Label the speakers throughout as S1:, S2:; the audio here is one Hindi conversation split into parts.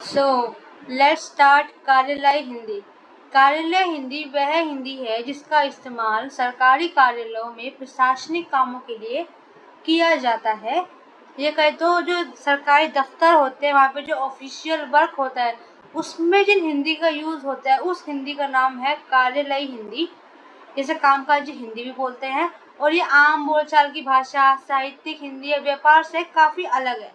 S1: So let's start. कार्यालय हिंदी। कार्यालय हिंदी वह हिंदी है जिसका इस्तेमाल सरकारी कार्यालयों में प्रशासनिक कामों के लिए किया जाता है। ये कहे तो जो सरकारी दफ्तर होते हैं वहाँ पे जो ऑफिशियल वर्क होता है उसमें जिन हिंदी का यूज़ होता है उस हिंदी का नाम है कार्यालय हिंदी। इसे कामकाजी हिंदी भी बोलते हैं और ये आम बोलचाल की भाषा, साहित्यिक हिंदी या व्यापार से काफ़ी अलग है।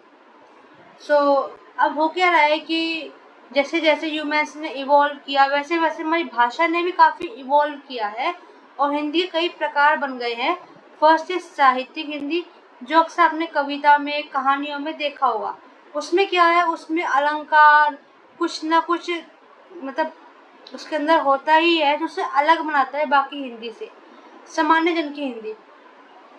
S1: अब हो क्या रहा है कि जैसे जैसे ह्यूमन्स ने इवॉल्व किया वैसे वैसे हमारी भाषा ने भी काफ़ी इवॉल्व किया है और हिंदी के कई प्रकार बन गए हैं। फर्स्ट है साहित्यिक हिंदी, जो अक्सर आपने कविता में, कहानियों में देखा होगा। उसमें क्या है, उसमें अलंकार कुछ ना कुछ मतलब उसके अंदर होता ही है जो उसे अलग बनाता है बाकी हिंदी से। सामान्य जन की हिंदी,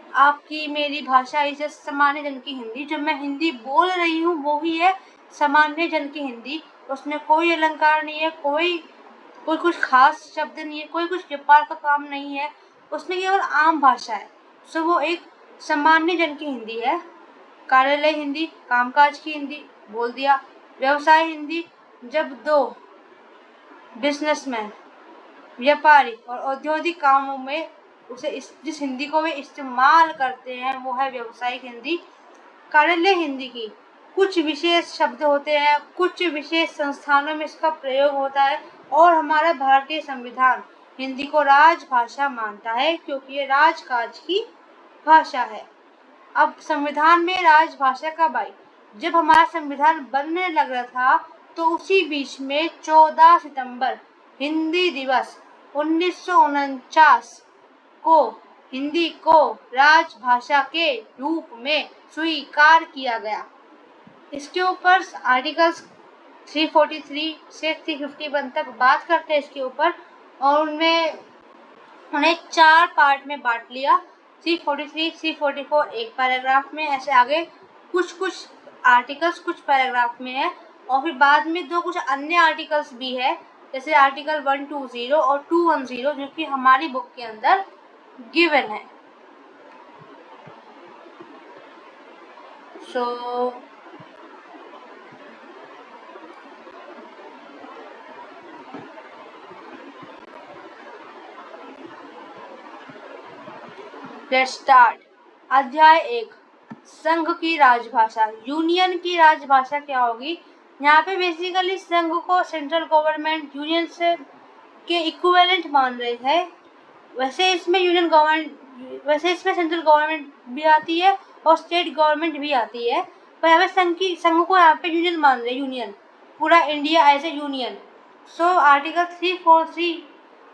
S1: आपकी मेरी भाषा इसे सामान्य जन की हिंदी, जो मैं हिंदी बोल रही हूँ वो ही है सामान्य जन की हिंदी। उसमें कोई अलंकार नहीं है, कोई कुछ खास शब्द नहीं है, कोई कुछ व्यापार का काम नहीं है, उसमें केवल आम भाषा है। वो एक सामान्य जन की हिंदी है। कार्यालय हिंदी, कामकाज की हिंदी बोल दिया। व्यवसाय हिंदी, जब दो बिजनेसमैन, व्यापारी और औद्योगिक कामों में जिस हिंदी को वे इस्तेमाल करते हैं वो है व्यावसायिक हिंदी। कार्यालय हिंदी की कुछ विशेष शब्द होते हैं, कुछ विशेष संस्थानों में इसका प्रयोग होता है और हमारा भारतीय संविधान हिंदी को राजभाषा मानता है क्योंकि ये राजकाज की भाषा है। अब संविधान में राजभाषा कब आई? जब हमारा संविधान बनने लग रहा था तो उसी बीच में 14 सितंबर हिंदी दिवस 1949 को हिंदी को राजभाषा के रूप में स्वीकार किया गया। इसके ऊपर आर्टिकल्स 343 से 351 तक बात करते हैं इसके ऊपर और उन्हें 4 पार्ट में बांट लिया। 343, 344 एक पैराग्राफ में, ऐसे आगे कुछ आर्टिकल्स कुछ पैराग्राफ में है और फिर बाद में कुछ अन्य आर्टिकल्स भी है, जैसे आर्टिकल 120 और 210 जो कि हमारी बुक के अंदर गिवन है। Let's start. अध्याय 1, संघ की राजभाषा। यूनियन की राजभाषा क्या होगी? यहाँ पे बेसिकली संघ को सेंट्रल गवर्नमेंट यूनियन से के इक्विवेलेंट मान रहे हैं। वैसे इसमें सेंट्रल गवर्नमेंट भी आती है और स्टेट गवर्नमेंट भी आती है, पर यहाँ पे संघ को यहाँ पे यूनियन मान रहे हैं, यूनियन पूरा India as a union. Article 343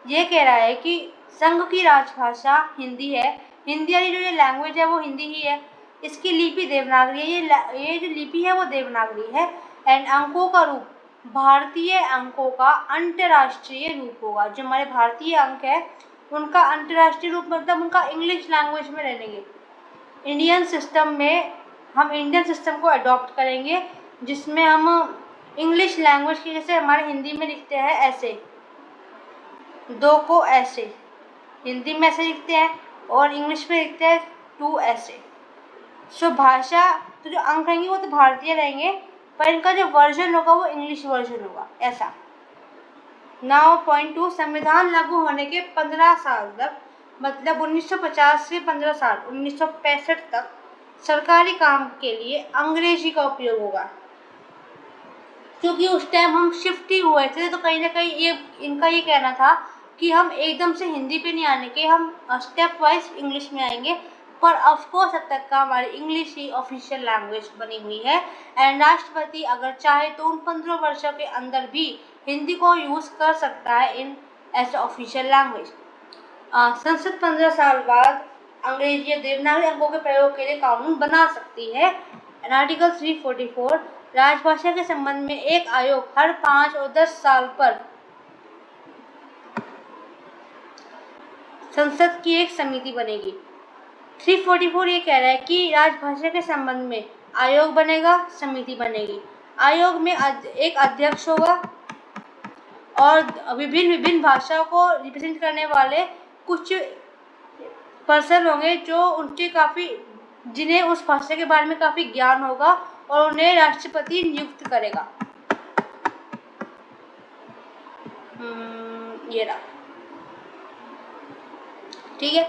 S1: ये कह रहा है कि संघ की राजभाषा हिंदी है। हिंदी यानी जो ये लैंग्वेज है वो हिंदी ही है। इसकी लिपि देवनागरी है। ये जो लिपि है वो देवनागरी है। एंड अंकों का रूप भारतीय अंकों का अंतर्राष्ट्रीय रूप होगा। जो हमारे भारतीय अंक है उनका अंतर्राष्ट्रीय रूप मतलब उनका इंग्लिश लैंग्वेज में रहेंगे। इंडियन सिस्टम को अडॉप्ट करेंगे जिसमें हम इंग्लिश लैंग्वेज की, जैसे हमारे हिंदी में लिखते हैं ऐसे, दो को ऐसे, हिंदी में ऐसे लिखते हैं और इंग्लिश में लिखते हैं टू ऐसे। भाषा तो जो अंक रहेंगे वो तो भारतीय रहेंगे पर इनका जो वर्जन होगा वो इंग्लिश वर्जन होगा, ऐसा। नाउ पॉइंट 2, संविधान लागू होने के 15 साल तक मतलब 1950 से 15 साल 1965 तक सरकारी काम के लिए अंग्रेजी का उपयोग होगा। क्योंकि उस टाइम हम शिफ्ट ही हुए थे तो कहीं ना कहीं इनका ये कहना था कि हम एकदम से हिंदी पे नहीं आने के, हम स्टेप वाइज इंग्लिश में आएंगे। पर ऑफकोर्स अब तक का हमारी इंग्लिश ही ऑफिशियल लैंग्वेज बनी हुई है। एंड राष्ट्रपति अगर चाहे तो उन 15 वर्षों के अंदर भी हिंदी को यूज़ कर सकता है इन एज ऑफिशियल लैंग्वेज। संसद 15 साल बाद अंग्रेजी या देवनागरी अंकों के प्रयोग के लिए कानून बना सकती है। आर्टिकल 344, राजभाषा के संबंध में एक आयोग हर 5 और 10 साल पर संसद की एक समिति बनेगी। 344 ये कह रहा है कि राजभाषा के संबंध में आयोग बनेगा, समिति बनेगी। आयोग में एक अध्यक्ष होगा और विभिन्न भाषाओं को रिप्रेजेंट करने वाले कुछ पर्सन होंगे जो जिन्हें उस भाषा के बारे में काफ़ी ज्ञान होगा और उन्हें राष्ट्रपति नियुक्त करेगा। ये रहा, ठीक है।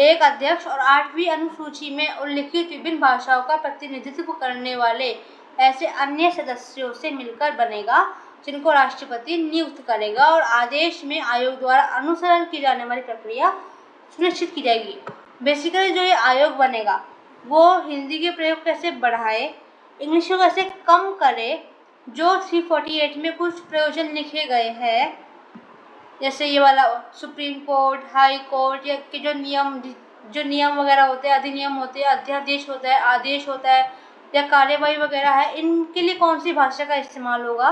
S1: एक अध्यक्ष और 8वीं अनुसूची में उल्लिखित विभिन्न भाषाओं का प्रतिनिधित्व करने वाले ऐसे अन्य सदस्यों से मिलकर बनेगा, जिनको राष्ट्रपति नियुक्त करेगा, और आदेश में आयोग द्वारा अनुसरण की जाने वाली प्रक्रिया सुनिश्चित की जाएगी। बेसिकली जो ये आयोग बनेगा वो हिंदी के प्रयोग कैसे बढ़ाए, इंग्लिश को कैसे कम करे, जो 348 में कुछ प्रयोजन लिखे गए हैं, जैसे ये वाला सुप्रीम कोर्ट, हाई कोर्ट, या के जो नियम वगैरह होते हैं, अधिनियम होते हैं, अध्यादेश होता है, आदेश होता है, या कार्यवाही वगैरह है, इनके लिए कौन सी भाषा का इस्तेमाल होगा,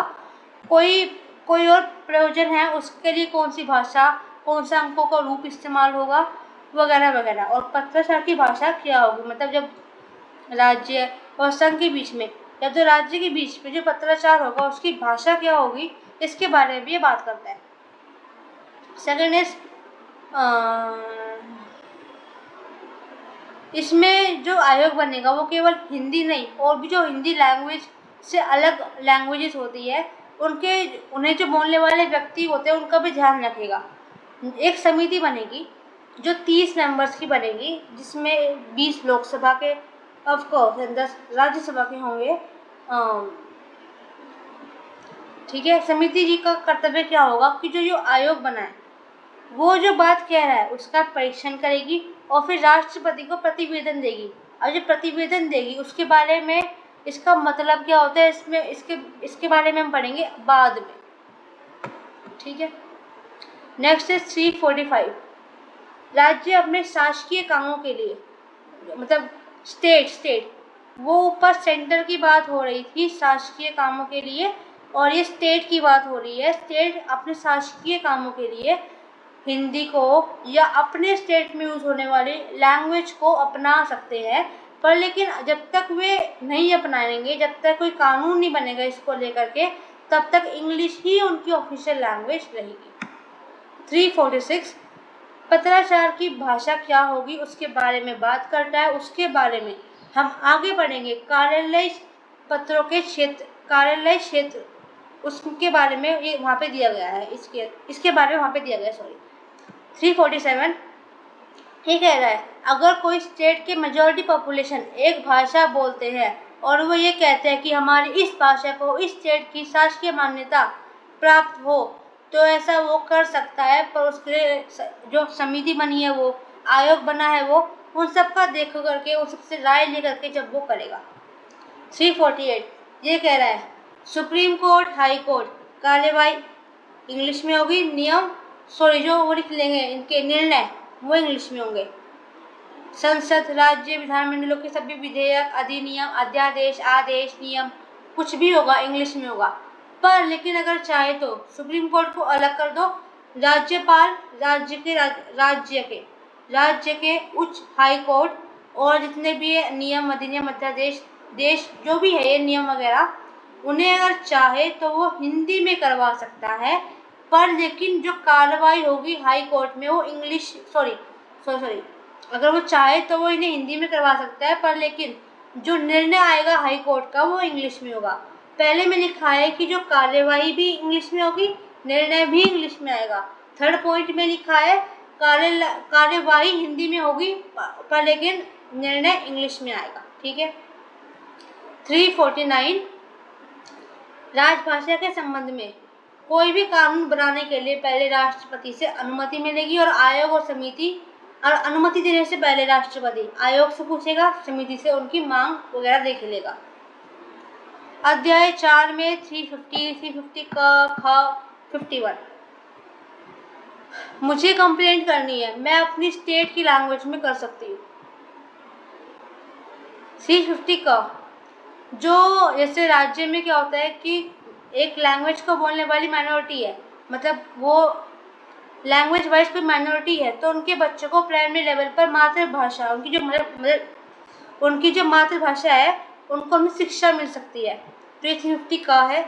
S1: कोई और प्रयोजन है उसके लिए कौन सी भाषा, कौन सा अंकों का रूप इस्तेमाल होगा, वगैरह वगैरह। और पत्राचार की भाषा क्या होगी, मतलब जब राज्य और संघ के बीच में, या तो राज्य के बीच में जो पत्राचार होगा उसकी भाषा क्या होगी, इसके बारे में भी ये बात करता है। सेकेंड इज, इसमें जो आयोग बनेगा वो केवल हिंदी नहीं, और भी जो हिंदी लैंग्वेज से अलग लैंग्वेजेस होती है उन्हें जो बोलने वाले व्यक्ति होते हैं उनका भी ध्यान रखेगा। एक समिति बनेगी जो 30 मेंबर्स की बनेगी, जिसमें 20 लोकसभा के ऑफकोर्स 10 राज्यसभा के होंगे, ठीक है। समिति जी का कर्तव्य क्या होगा कि जो आयोग बनाए वो जो बात कह रहा है उसका परीक्षण करेगी और फिर राष्ट्रपति को प्रतिवेदन देगी। अब जो प्रतिवेदन देगी उसके बारे में, इसका मतलब क्या होता है, इसके बारे में हम पढ़ेंगे बाद में, ठीक है। नेक्स्ट है 345, राज्य अपने शासकीय कामों के लिए, मतलब स्टेट वो ऊपर सेंटर की बात हो रही थी शासकीय कामों के लिए, और ये स्टेट की बात हो रही है। स्टेट अपने शासकीय कामों के लिए हिंदी को या अपने स्टेट में यूज़ होने वाली लैंग्वेज को अपना सकते हैं, पर लेकिन जब तक वे नहीं अपनाएंगे, जब तक कोई कानून नहीं बनेगा इसको लेकर के, तब तक इंग्लिश ही उनकी ऑफिशियल लैंग्वेज रहेगी। 346, पत्राचार की भाषा क्या होगी उसके बारे में बात करता है। उसके बारे में हम आगे पढ़ेंगे। कार्यालय पत्रों के क्षेत्र, कार्यालय क्षेत्र, उसके बारे में ये वहाँ पे दिया गया है, इसके बारे में वहाँ पे दिया गया है, सॉरी। 347 ये कह रहा है, अगर कोई स्टेट के मेजॉरिटी पॉपुलेशन एक भाषा बोलते हैं और वो ये कहते हैं कि हमारी इस भाषा को इस स्टेट की शासकीय मान्यता प्राप्त हो, तो ऐसा वो कर सकता है, पर उसके लिए जो समिति बनी है, वो आयोग बना है, वो उन सबका देख करके, उन सबसे राय ले करके जब वो करेगा। 348 ये कह रहा है, सुप्रीम कोर्ट, हाई कोर्ट, कार्यवाही इंग्लिश में होगी, नियम जो वो लिख लेंगे, इनके निर्णय वो इंग्लिश में होंगे। संसद, राज्य, विधानमंडलों के सभी विधेयक, अधिनियम, अध्यादेश, आदेश, नियम कुछ भी होगा इंग्लिश में होगा। पर लेकिन अगर चाहे तो सुप्रीम कोर्ट को अलग कर दो, राज्यपाल, राज्य के उच्च हाई कोर्ट, और जितने भी नियम, अधिनियम, अध्यादेश, देश जो भी है ये नियम वगैरह, उन्हें अगर चाहे तो वो हिंदी में करवा सकता है, पर लेकिन जो कार्रवाई होगी हाई कोर्ट में वो इंग्लिश, सॉरी अगर वो चाहे तो वो इन्हें हिंदी में करवा सकता है, पर लेकिन जो निर्णय आएगा हाई कोर्ट का वो इंग्लिश में होगा। पहले में लिखा है कि जो कार्यवाही भी इंग्लिश में होगी, निर्णय भी इंग्लिश में आएगा। थर्ड पॉइंट में लिखा है कार्यवाही हिंदी में होगी, पर लेकिन निर्णय इंग्लिश में आएगा, ठीक है। 349 राजभाषा के संबंध में कोई भी कानून बनाने के लिए पहले राष्ट्रपति से अनुमति मिलेगी, और आयोग और समिति, और अनुमति देने से पहले राष्ट्रपति आयोग से पूछेगा, समिति से उनकी मांग वगैरह देख लेगा। अध्याय 4 में 350 का ख 51, मुझे कंप्लेंट करनी है, मैं अपनी स्टेट की लैंग्वेज में कर सकती हूँ। 350 का जो जैसे राज्य में क्या होता है कि एक लैंग्वेज को बोलने वाली माइनॉरिटी है, मतलब वो लैंग्वेज वाइज कोई माइनॉरिटी है, तो उनके बच्चों को प्राइमरी लेवल पर मातृभाषा, उनकी जो मातृभाषा है उनको उनमें शिक्षा मिल सकती है। तो ये 350 का है।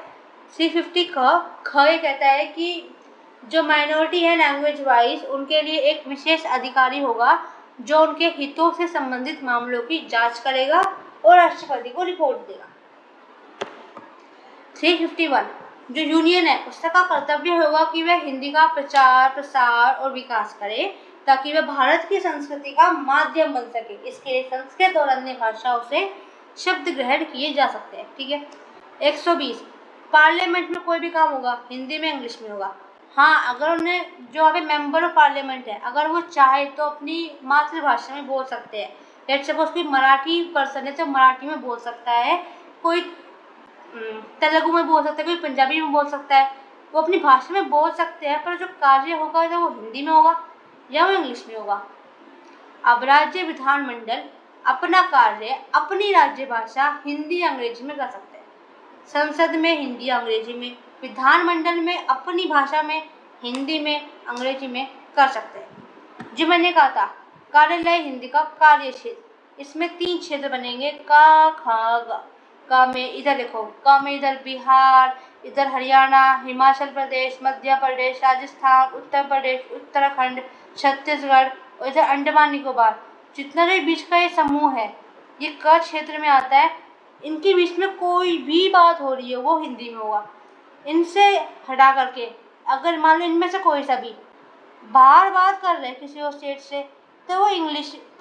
S1: 350 का ख ये कहता है कि जो माइनॉरिटी है लैंग्वेज वाइज, उनके लिए एक विशेष अधिकारी होगा जो उनके हितों से संबंधित मामलों की जांच करेगा और राष्ट्रपति को रिपोर्ट देगा। 351 जो यूनियन है उसका कर्तव्य होगा कि वह हिंदी का प्रचार प्रसार और विकास करे ताकि वह भारत की संस्कृति का माध्यम बन सके। इसके लिए संस्कृत और अन्य भाषाओं से शब्द ग्रहण किए जा सकते हैं। ठीक है। 120 पार्लियामेंट में कोई भी काम होगा हिंदी में इंग्लिश में होगा। हाँ, अगर उन्हें जो अभी मेंबर ऑफ पार्लियामेंट है अगर वो चाहे तो अपनी मातृभाषा में बोल सकते हैं। लेट्स सपोज कोई मराठी पर्सन है तो मराठी में बोल सकता है, कोई तेलुगु में बोल सकता है, कोई पंजाबी में बोल सकता है। वो अपनी भाषा में बोल सकते हैं पर जो कार्य होगा तो वो हिंदी में होगा या वो इंग्लिश में होगा। अब राज्य विधानमंडल अपना कार्य अपनी राज्य भाषा हिंदी अंग्रेजी में कर सकते हैं। संसद में हिंदी अंग्रेजी में, विधानमंडल में अपनी भाषा में हिंदी में अंग्रेजी में कर सकते हैं। जो मैंने कहा था कार्यालय हिंदी का कार्य क्षेत्र, इसमें 3 क्षेत्र बनेंगे का खा गा। का में इधर लिखो, का में इधर बिहार, इधर हरियाणा, हिमाचल प्रदेश, मध्य प्रदेश, राजस्थान, उत्तर प्रदेश, उत्तराखंड, छत्तीसगढ़ और इधर अंडमान निकोबार। जितना भी बीच का ये समूह है ये क क्षेत्र में आता है। इनके बीच में कोई भी बात हो रही है वो हिंदी में होगा। इनसे हटा करके अगर मान लो इनमें से कोई सा भी बाहर बात कर रहे हैं किसी और स्टेट से तो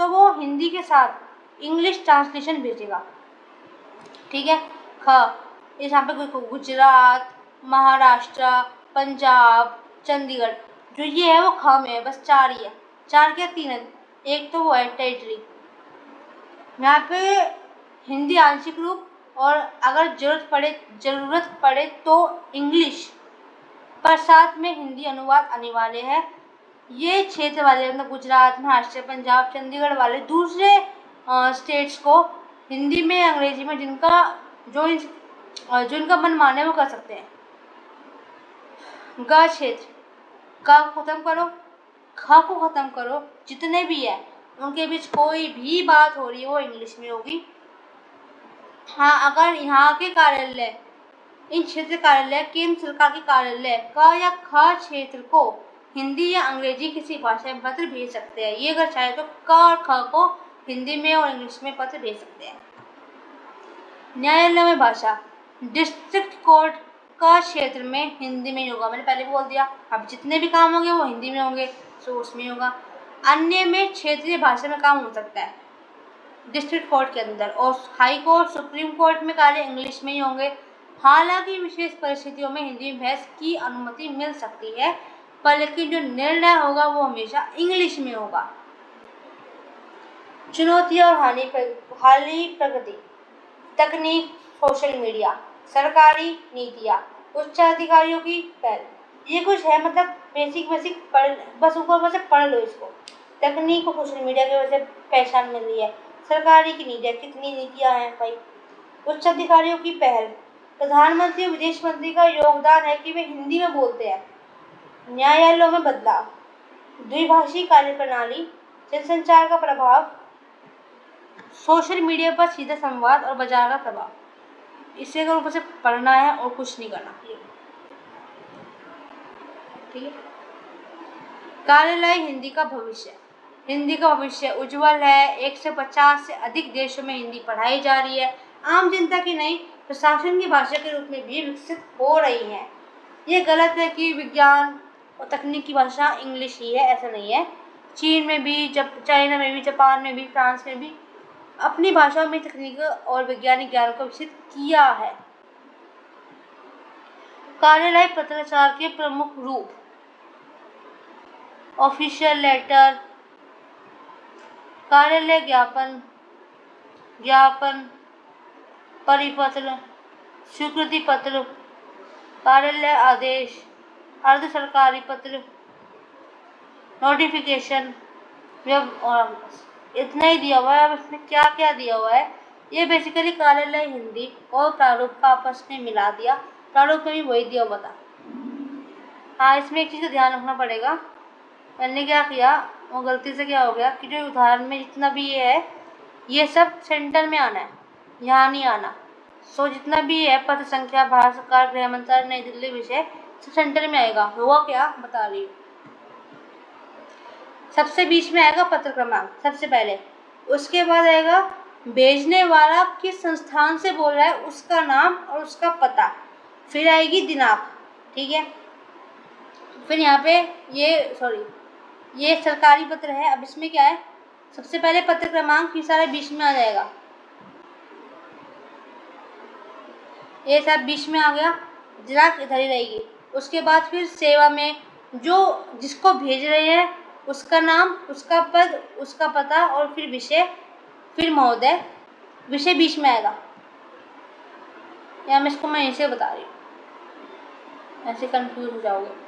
S1: वो हिंदी के साथ इंग्लिश ट्रांसलेशन भेजेगा। ठीक है। ख यहाँ पे कोई गुजरात, महाराष्ट्र, पंजाब, चंडीगढ़, जो ये है वो ख में है, बस 4 ही है। 4 क्या 3 है, एक तो वो है टेरिटरी। यहाँ पे हिंदी आंशिक रूप और अगर जरूरत पड़े तो इंग्लिश, पर साथ में हिंदी अनुवाद अनिवार्य है। ये क्षेत्र वाले मतलब गुजरात, महाराष्ट्र, पंजाब, चंडीगढ़ वाले दूसरे स्टेट्स को हिंदी में अंग्रेजी में जो इनका मन माने वो कर सकते हैं। ग क्षेत्र, का को खत्म करो, ख को खत्म करो, जितने भी है उनके बीच कोई भी बात हो रही है वो इंग्लिश में होगी। हाँ, अगर यहाँ के कार्यालय इन क्षेत्र कार्यालय केंद्र सरकार के कार्यालय क या ख क्षेत्र को हिंदी या अंग्रेजी किसी भाषा में पत्र भेज सकते हैं। ये अगर चाहे तो क और ख को हिंदी में और इंग्लिश में पत्र भेज सकते हैं। न्यायालय में भाषा, डिस्ट्रिक्ट कोर्ट का क्षेत्र में हिंदी में ही होगा, मैंने पहले बोल दिया। अब जितने भी काम होंगे वो हिंदी में होंगे, सो उसमें होगा। अन्य में क्षेत्रीय भाषा में काम हो सकता है डिस्ट्रिक्ट कोर्ट के अंदर, और हाई कोर्ट सुप्रीम कोर्ट में कार्य इंग्लिश में ही होंगे। हालांकि विशेष परिस्थितियों में हिंदी में बहस की अनुमति मिल सकती है, पर लेकिन जो निर्णय होगा वो हमेशा इंग्लिश में होगा। चुनौतियां और हाली प्रगति, तकनीक, सोशल मीडिया, सरकारी नीतियाँ, उच्चाधिकारियों की पहल, ये कुछ है। मतलब बेसिक बस ऊपर से पढ़ लो इसको। तकनीक और सोशल मीडिया की वजह से पहचान मिल रही है। सरकारी की नीतियाँ, कितनी नीतियाँ हैं भाई। उच्चाधिकारियों की पहल, प्रधानमंत्री और विदेश मंत्री का योगदान है कि वे हिंदी में बोलते हैं। न्यायालयों में बदलाव, द्विभाषी कार्यप्रणाली, जनसंचार का प्रभाव, सोशल मीडिया पर सीधा संवाद और बाजार का प्रभाव। इसे अगर ऊपर से पढ़ना है और कुछ नहीं करना। ठीक है। कार्यालय हिंदी का भविष्य, हिंदी का भविष्य उज्जवल है। 150 से अधिक देशों में हिंदी पढ़ाई जा रही है। आम जनता की नहीं, प्रशासन की भाषा के रूप में भी विकसित हो रही है। ये गलत है कि विज्ञान और तकनीक की भाषा इंग्लिश ही है, ऐसा नहीं है। चीन में भी, चाइना में भी, जापान में भी, फ्रांस में भी अपनी भाषाओं में तकनीक और वैज्ञानिक ज्ञान को विकसित किया है। कार्यालय पत्राचार के प्रमुख रूप, ऑफिशियल लेटर, कार्यालय ज्ञापन, परिपत्र, स्वीकृति पत्र, कार्यालय आदेश, अर्ध सरकारी पत्र, नोटिफिकेशन, इतना ही दिया हुआ है। अब इसमें क्या क्या दिया हुआ है, ये बेसिकली कार्यालय हिंदी और प्रारूप का आपस में मिला दिया। प्रारूप में भी वही दिया हुआ था। हाँ, इसमें एक चीज़ का ध्यान रखना पड़ेगा। मैंने क्या किया, वो गलती से क्या हो गया कि जो उदाहरण में जितना भी ये है ये सब सेंटर में आना है, यहाँ नहीं आना। सो जितना भी है पत्र संख्या, भारत सरकार, गृह मंत्रालय, नई दिल्ली विषय, सब सेंटर में आएगा। हुआ क्या बता रही हूँ। सबसे बीच में आएगा पत्र क्रमांक सबसे पहले, उसके बाद आएगा भेजने वाला किस संस्थान से बोल रहा है उसका नाम और उसका पता, फिर आएगी दिनांक, ठीक है। फिर यहाँ पे ये सरकारी पत्र है। अब इसमें क्या है, सबसे पहले पत्र क्रमांक, ये सारा बीच में आ जाएगा, ये सब बीच में आ गया, दिनांक इधर ही रहेगी। उसके बाद फिर सेवा में जो जिसको भेज रहे हैं उसका नाम, उसका पद, उसका पता और फिर विषय, फिर महोदय, विषय बीच में आएगा। या मैं ऐसे बता रही हूँ, ऐसे कंफ्यूज हो जाओगे।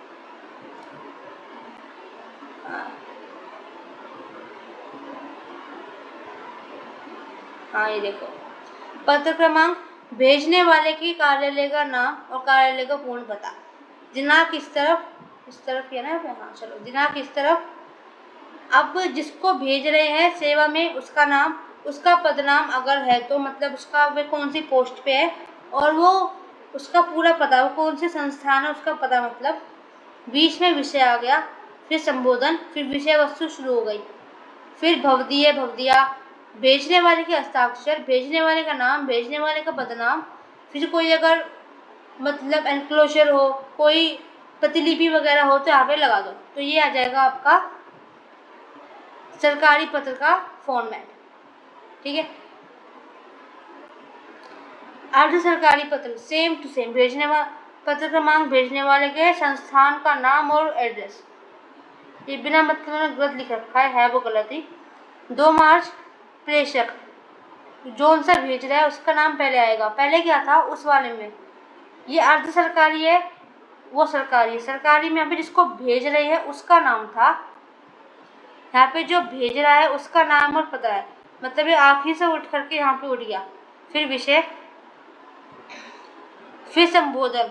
S1: हाँ ये देखो, पत्र क्रमांक, भेजने वाले की कार्यालय का नाम और कार्यालय का पूर्ण पता, दिनांक इस तरफ है ना, हाँ चलो, दिनांक इस तरफ। अब जिसको भेज रहे हैं सेवा में उसका नाम, उसका पदनाम अगर है तो मतलब उसका वे कौन सी पोस्ट पे है, और वो उसका पूरा पता, वो कौन से संस्थान है उसका पता, मतलब बीच में विषय आ गया, फिर संबोधन, फिर विषय वस्तु शुरू हो गई, फिर भवदीय भवदिया, भेजने वाले के हस्ताक्षर, भेजने वाले का नाम, भेजने वाले का पदनाम, फिर कोई अगर मतलब एनक्लोजर हो, कोई प्रतिलिपि वगैरह हो तो यहाँ पे लगा दो। तो ये आ जाएगा आपका सरकारी पत्र का फॉर्मेट, ठीक है। अर्ध सरकारी पत्र, सेम टू सेम, पत्र क्रमांक, भेजने वाले के संस्थान का नाम और एड्रेस, ये बिना मतलब में गलत लिख रखा है वो गलत ही। 2 मार्च, प्रेषक, जोन सा भेज रहा है उसका नाम पहले आएगा, पहले क्या था उस वाले में, ये अर्ध सरकारी है वो सरकारी है। सरकारी में यहाँ पे जिसको भेज रहे हैं उसका नाम था, यहाँ पे जो भेज रहा है उसका नाम और पता है, मतलब ये आखिरी से उठ करके यहाँ पे उठ गया। फिर विषय, फिर संबोधन,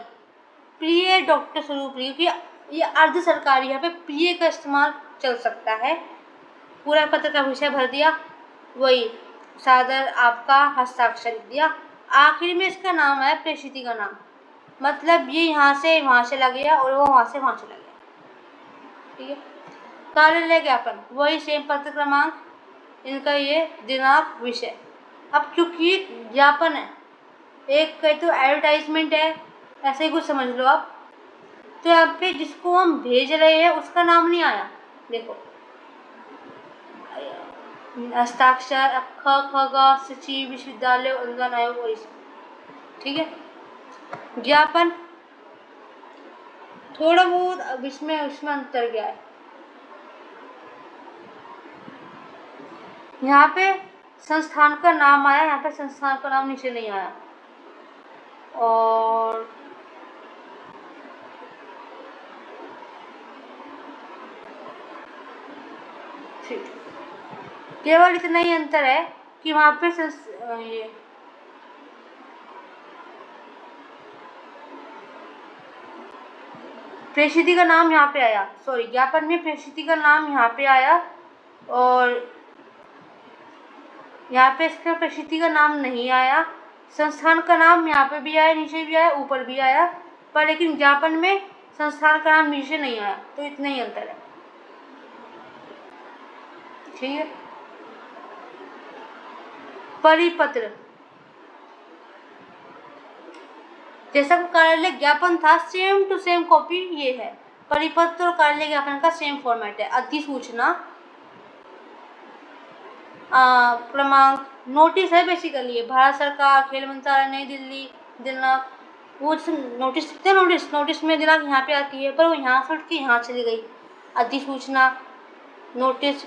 S1: प्रिय डॉक्टर स्वरूप, क्योंकि ये अर्ध सरकारी, यहाँ पे प्रिय का इस्तेमाल चल सकता है। पूरा पत्र का विषय भर दिया, वही सादर आपका हस्ताक्षर लिख दिया, आखिर में इसका नाम है, प्रेषिती का नाम, मतलब ये यहाँ से वहाँ चला गया और वो वहाँ से वहाँ चला गया, ठीक है। कार्यालय ज्ञापन, वही सेम, पत्र क्रमांक, इनका ये दिनांक, विषय। अब चूंकि ज्ञापन है, एक कहीं तो एडवर्टाइजमेंट है, ऐसे ही कुछ समझ लो आप, तो यहाँ पे जिसको हम भेज रहे हैं उसका नाम नहीं आया, देखो हस्ताक्षर, ख ख ग, सचिव, विश्वविद्यालय, अनुदान आयोग, वही, ठीक है। ज्ञापन थोड़ा बहुत इसमें अंतर क्या है, यहाँ पे संस्थान का नाम आया, यहाँ पे संस्थान का नाम नीचे नहीं आया, और ठीक, केवल इतना ही अंतर है कि वहाँ पे ये प्रेषिती का नाम यहाँ पे आया, सॉरी, ज्ञापन में प्रेषिती का नाम यहाँ पे आया, और यहाँ पे इसका प्रेषिती का नाम नहीं आया। संस्थान का नाम यहाँ पे भी आया, नीचे भी आया, ऊपर भी आया, पर लेकिन ज्ञापन में संस्थान का नाम नीचे नहीं आया, तो इतना ही अंतर है, ठीक है। परिपत्र, जैसा कार्यालय ज्ञापन था सेम टू सेम कॉपी ये है, परिपत्र और कार्यालय ज्ञापन का सेम फॉर्मेट है। अधिसूचना, क्रमांक, नोटिस है बेसिकली, भारत सरकार, खेल मंत्रालय, नई दिल्ली, दिनांक, वो नोटिस कितने, नोटिस में दिनांक यहाँ पे आती है, पर वो यहाँ से उठ के यहाँ चली गई। अधिसूचना, नोटिस,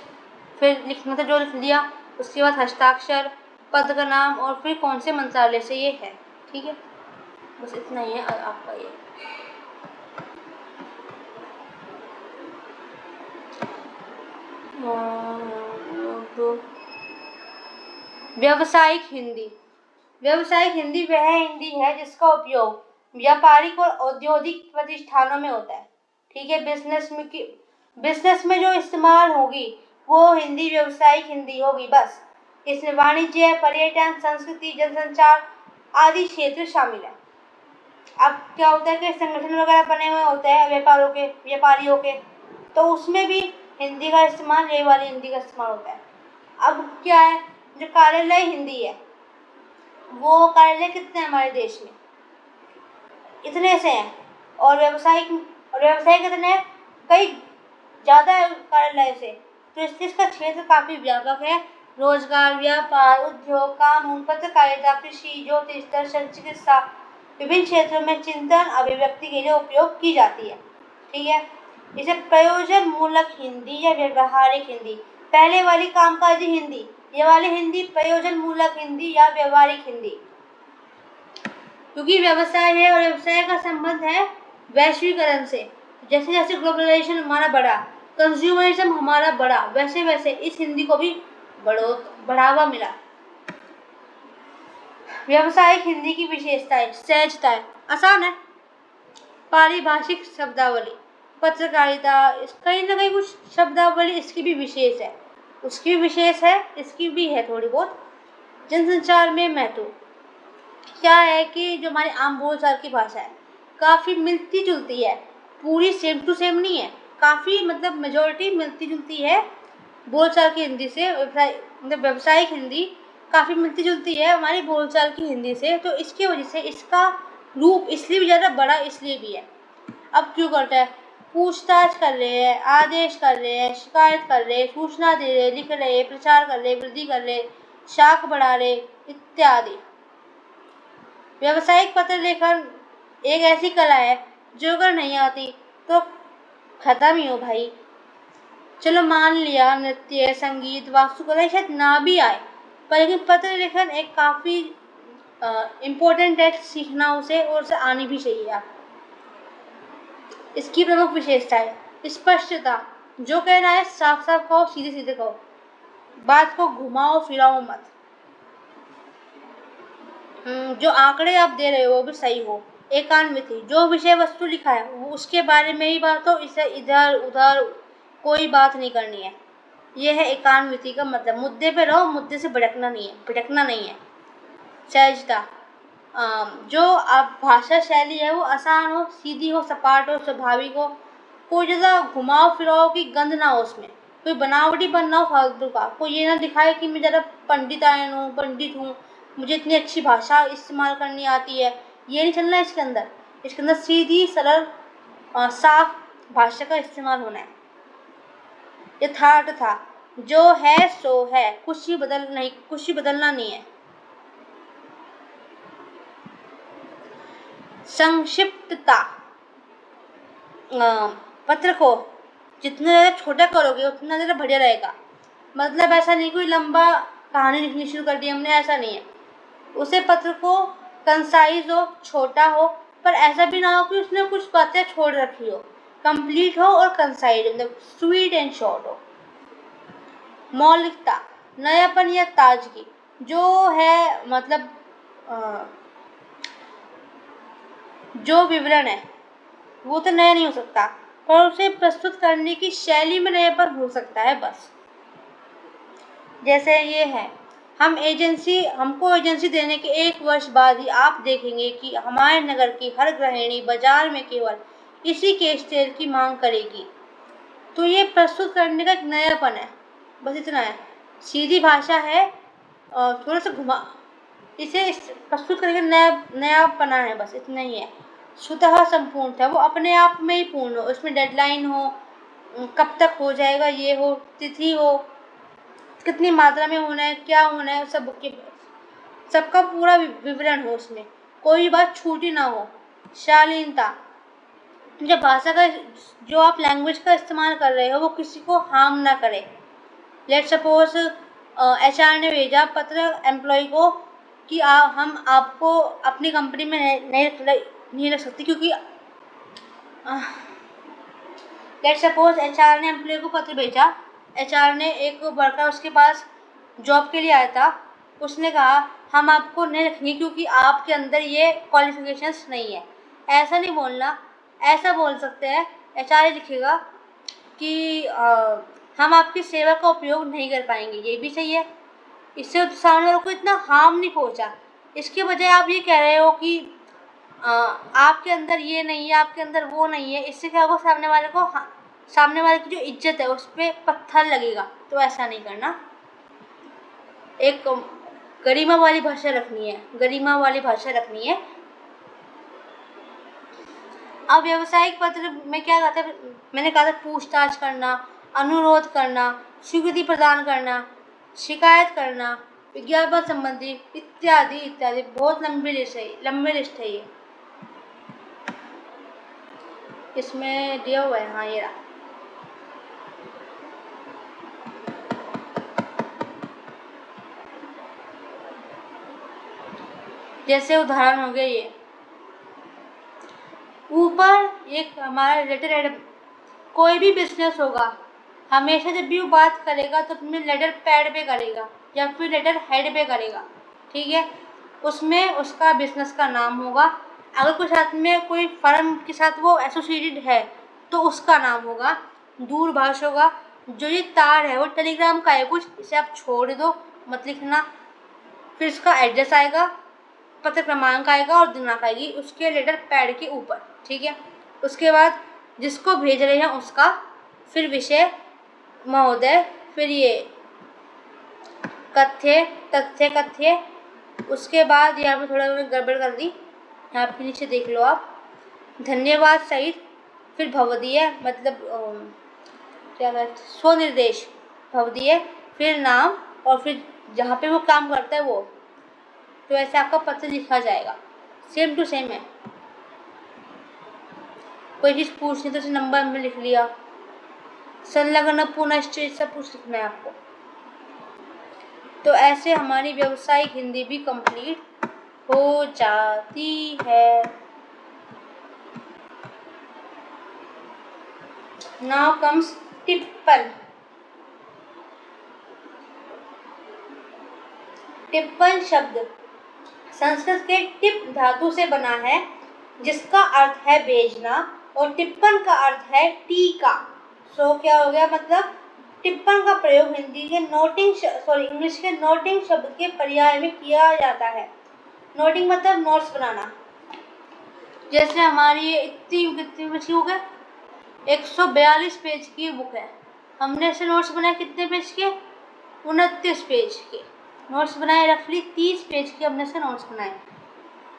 S1: फिर लिखना था जो लिख दिया, उसके बाद हस्ताक्षर, पद का नाम और फिर कौन से मंत्रालय से ये है, ठीक है। बस इतना ही है आपका ये। व्यावसायिक हिंदी, व्यावसायिक हिंदी वह हिंदी है जिसका उपयोग व्यापारिक और औद्योगिक प्रतिष्ठानों में होता है, ठीक है। बिजनेस में जो इस्तेमाल होगी वो हिंदी व्यावसायिक हिंदी होगी, बस। इसमें वाणिज्य, पर्यटन, संस्कृति, जनसंचार आदि क्षेत्र शामिल है। अब क्या होता है कि संगठन वगैरह बने हुए होते हैं व्यापारियों के, तो उसमें भी हिंदी का इस्तेमाल, ये वाली हिंदी का इस्तेमाल होता है। अब क्या है, जो कार्यालय हिंदी है, वो कार्यालय कितने हैं हमारे देश में, इतने से हैं, और व्यवसाय कितने हैं, कई ज़्यादा है कार्यालय से। तो इसलिए इसका क्षेत्र काफ़ी व्यापक है। रोजगार, व्यापार, उद्योग, कानून, पत्रकारिता, कृषि, ज्योतिष, दर्शन, चिकित्सा, विभिन्न क्षेत्रों में चिंतन अभिव्यक्ति के लिए उपयोग की जाती है। ठीक है, इसे प्रयोजन मूलक हिंदी या व्यवहारिक हिंदी, पहले वाली कामकाजी हिंदी, ये वाली हिंदी प्रयोजन मूलक हिंदी या व्यवहारिक हिंदी, क्योंकि व्यवसाय है और व्यवसाय का संबंध है वैश्वीकरण से। जैसे जैसे ग्लोबलाइजेशन हमारा बढ़ा, कंज्यूमरिज्म हमारा बढ़ा, वैसे वैसे इस हिंदी को भी बढ़ावा मिला। व्यवसायिक हिंदी की विशेषताएं, सहजता है, आसान है, पारिभाषिक शब्दावली, पत्रकारिता, कहीं ना कहीं कुछ शब्दावली इसकी भी विशेष है, उसकी भी विशेष है, इसकी भी है थोड़ी बहुत। जनसंचार में महत्व क्या है कि जो हमारी आम बोलचाल की भाषा है काफ़ी मिलती जुलती है, पूरी सेम टू सेम नहीं है, काफ़ी मतलब मेजॉरिटी मिलती जुलती है बोलचाल की हिंदी से। मतलब व्यावसायिक हिंदी काफ़ी मिलती जुलती है हमारी बोलचाल की हिंदी से, तो इसकी वजह से इसका रूप इसलिए भी ज़्यादा बड़ा इसलिए भी है। अब क्यों करता है, पूछताछ कर रहे हैं, आदेश कर रहे हैं, शिकायत कर रहे, सूचना दे रहे, लिख रहे, प्रचार कर रहे, वृद्धि कर रहे, शाख बढ़ा रहे इत्यादि। व्यावसायिक पत्र लेखन एक ऐसी कला है जो अगर नहीं आती तो खत्म ही हो भाई। चलो मान लिया नृत्य, संगीत, वास्तुकला शायद ना भी आए, पर लेकिन पत्र लेखन एक काफ़ी इम्पोर्टेंट है, सीखना उसे और उसे आनी भी चाहिए आप। इसकी प्रमुख विशेषता है स्पष्टता, जो कहना है साफ साफ कहो, सीधे सीधे कहो, बात को घुमाओ फिराओ मत। जो आंकड़े आप दे रहे हो वो भी सही हो। एकान्विति, जो विषय वस्तु लिखा है वो उसके बारे में ही बात हो, इसे इधर उधर कोई बात नहीं करनी है। यह है एकान्विति का मतलब, मुद्दे पे रहो, मुद्दे से भटकना नहीं है। सहजता, जो आप भाषा शैली है वो आसान हो, सीधी हो, सपाट हो, स्वाभाविक हो, कोई ज़्यादा घुमाव फिराव की गंध ना हो उसमें, कोई बनावटी बनना हो फालतू का, कोई ये ना दिखाए कि मैं ज़्यादा पंडित हूँ, मुझे इतनी अच्छी भाषा इस्तेमाल करनी आती है, ये नहीं चलना है इसके अंदर सीधी सरल साफ भाषा का इस्तेमाल होना है। यथार्थता, जो है सो है, कुछ ही बदलना नहीं है। संक्षिप्तता, पत्र को जितना ज़्यादा छोटा करोगे उतना ज़्यादा बढ़िया रहेगा। मतलब ऐसा नहीं कोई लंबा कहानी लिखनी शुरू कर दी हमने, ऐसा नहीं है। उसे पत्र को कंसाइज हो, छोटा हो, पर ऐसा भी ना हो कि उसने कुछ बातें छोड़ रखी हो, कंप्लीट हो और कंसाइज, मतलब स्वीट एंड शॉर्ट हो। मौलिकता, नयापन या ताजगी, जो है मतलब जो विवरण है वो तो नया नहीं हो सकता, पर उसे प्रस्तुत करने की शैली में नयापन हो सकता है बस। जैसे ये है, हमको एजेंसी देने के 1 वर्ष बाद ही आप देखेंगे कि हमारे नगर की हर गृहिणी बाजार में केवल इसी केश तेल की मांग करेगी। तो ये प्रस्तुत करने का एक नयापन है, बस इतना है। सीधी भाषा है और थोड़ा सा इसे प्रस्तुत करके नयापना है, बस इतना ही है। स्वतः संपूर्ण है, वो अपने आप में ही पूर्ण हो, उसमें डेडलाइन हो, कब तक हो जाएगा ये हो, तिथि हो, कितनी मात्रा में होना है, क्या होना है, सबका पूरा विवरण हो, उसमें कोई बात छूटी ना हो। शालीनता, जब भाषा का जो आप लैंग्वेज का इस्तेमाल कर रहे हो वो किसी को हार्म ना करे। लेट सपोज HR ने भेजा पत्र एम्प्लॉय को कि हम आपको अपनी कंपनी में नहीं रख सकती, क्योंकि लेट सपोज HR ने एम्प्लॉय को पत्र भेजा, HR ने एक वर्कर उसके पास जॉब के लिए आया था, उसने कहा हम आपको नहीं रखेंगे क्योंकि आपके अंदर ये क्वालिफिकेशंस नहीं है। ऐसा नहीं बोलना, ऐसा बोल सकते हैं, HR लिखेगा कि हम आपकी सेवा का उपयोग नहीं कर पाएंगे, ये भी सही है। इससे सामने वालों को इतना हार्म नहीं पहुंचा। इसके बजाय आप ये कह रहे हो कि आपके अंदर ये नहीं है, आपके अंदर वो नहीं है, इससे क्या होगा, सामने वाले की जो इज्जत है उस पर पत्थर लगेगा। तो ऐसा नहीं करना, एक गरिमा वाली भाषा रखनी है, अब व्यावसायिक पत्र में क्या कहते हैं, मैंने कहा था पूछताछ करना, अनुरोध करना, स्वीकृति प्रदान करना, शिकायत करना, विज्ञापन संबंधी इत्यादि इत्यादि। बहुत लंबी लिस्ट है ये। इसमें दिया हुआ है, हाँ ये रहा। जैसे उदाहरण हो गया ये ऊपर एक हमारा लेटर हेड। कोई भी बिजनेस होगा हमेशा जब भी वो बात करेगा तो अपने लेटर पैड पे करेगा या फिर लेटर हेड पे करेगा, ठीक है। उसमें उसका बिजनेस का नाम होगा। अगर कोई साथ में कोई फर्म के साथ वो एसोसिएटेड है तो उसका नाम होगा। दूरभाष होगा। जो ये तार है वो टेलीग्राम का है कुछ, इसे आप छोड़ दो, मत लिखना। फिर इसका एड्रेस आएगा, पत्र क्रमांक आएगा और दिनांक आएगी उसके लेटर पैड के ऊपर, ठीक है। उसके बाद जिसको भेज रहे हैं उसका, फिर विषय महोदय, फिर ये कथ्य तथ्य कथ्य। उसके बाद यहाँ पे थोड़ा मैंने गड़बड़ कर दी, यहाँ पे नीचे देख लो आप, धन्यवाद सहित, फिर भवदीय मतलब क्या कहते स्वनिर्देश भवदीय, फिर नाम और फिर जहाँ पे वो काम करता है वो। तो ऐसे आपका पत्र लिखा जाएगा, सेम टू सेम है। कोई चीज़ पूछनी तो उसे नंबर में लिख लिया, संलग्न पुनश्च सब कुछ लिखना है आपको। तो ऐसे हमारी व्यावसायिक हिंदी भी कंप्लीट हो जाती है। Now comes टिप्पण। टिप्पण शब्द संस्कृत के टिप धातु से बना है जिसका अर्थ है भेजना, और टिप्पण का अर्थ है टीका। सो क्या हो गया, मतलब टिप्पण का प्रयोग हिंदी के इंग्लिश के नोटिंग शब्द के पर्याय में किया जाता है। नोटिंग मतलब नोट्स बनाना। जैसे हमारी ये कितनी बची हो गए, 142 पेज की बुक है। हमने ऐसे नोट्स बनाए कितने पेज के, 29 पेज के नोट्स बनाए, रफली 30 पेज के हमने से नोट्स बनाए।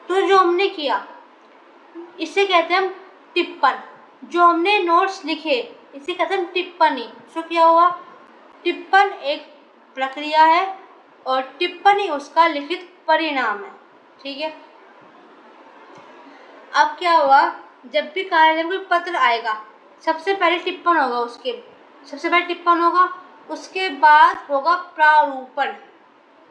S1: तो जो हमने किया इसे कहते हैं हम टिप्पण। जो हमने नोट्स लिखे इसे कहते हैं टिप्पणी। तो क्या हुआ, टिप्पण एक प्रक्रिया है और टिप्पणी उसका लिखित परिणाम है, ठीक है। अब क्या हुआ, जब भी कार्यालय में कोई पत्र आएगा सबसे पहले टिप्पण होगा, उसके बाद होगा प्रारूपण,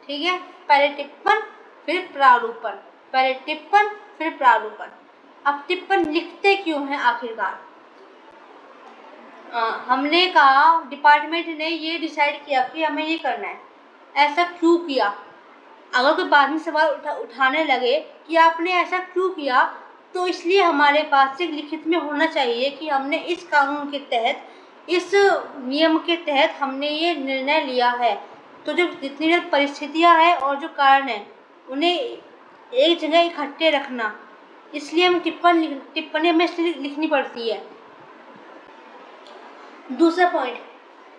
S1: ठीक है। पहले टिप्पण फिर प्रारूपण, पहले टिप्पण फिर प्रारूपण। अब टिप्पण लिखते क्यों हैं आखिरकार, हमने कहा डिपार्टमेंट ने ये डिसाइड किया कि हमें ये करना है। ऐसा क्यों किया, अगर कोई बाद में सवाल उठाने लगे कि आपने ऐसा क्यों किया, तो इसलिए हमारे पास एक लिखित में होना चाहिए कि हमने इस कानून के तहत, इस नियम के तहत हमने ये निर्णय लिया है। तो जो जितनी परिस्थितियाँ हैं और जो कारण हैं उन्हें एक जगह इकट्ठे रखना, इसलिए हम टिप्पणी हमें इसलिए लिखनी पड़ती है। दूसरा पॉइंट,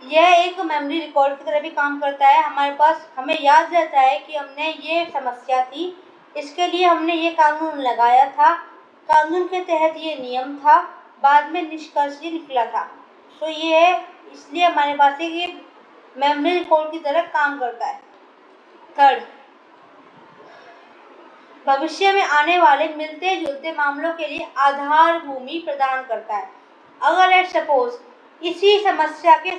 S1: यह एक मेमोरी रिकॉर्ड की तरह भी काम करता है। हमारे पास हमें याद रहता है कि हमने ये समस्या थी, इसके लिए हमने ये कानून लगाया था, कानून के तहत ये नियम था, बाद में निष्कर्ष ये निकला था। तो ये है, इसलिए हमारे पास ये मेमोरी रिकॉर्ड की तरह काम करता है। थर्ड, भविष्य में आने वाले मिलते जुलते मामलों के लिए आधार भूमि प्रदान करता है। अगर लेट्स सपोज इसी समस्या के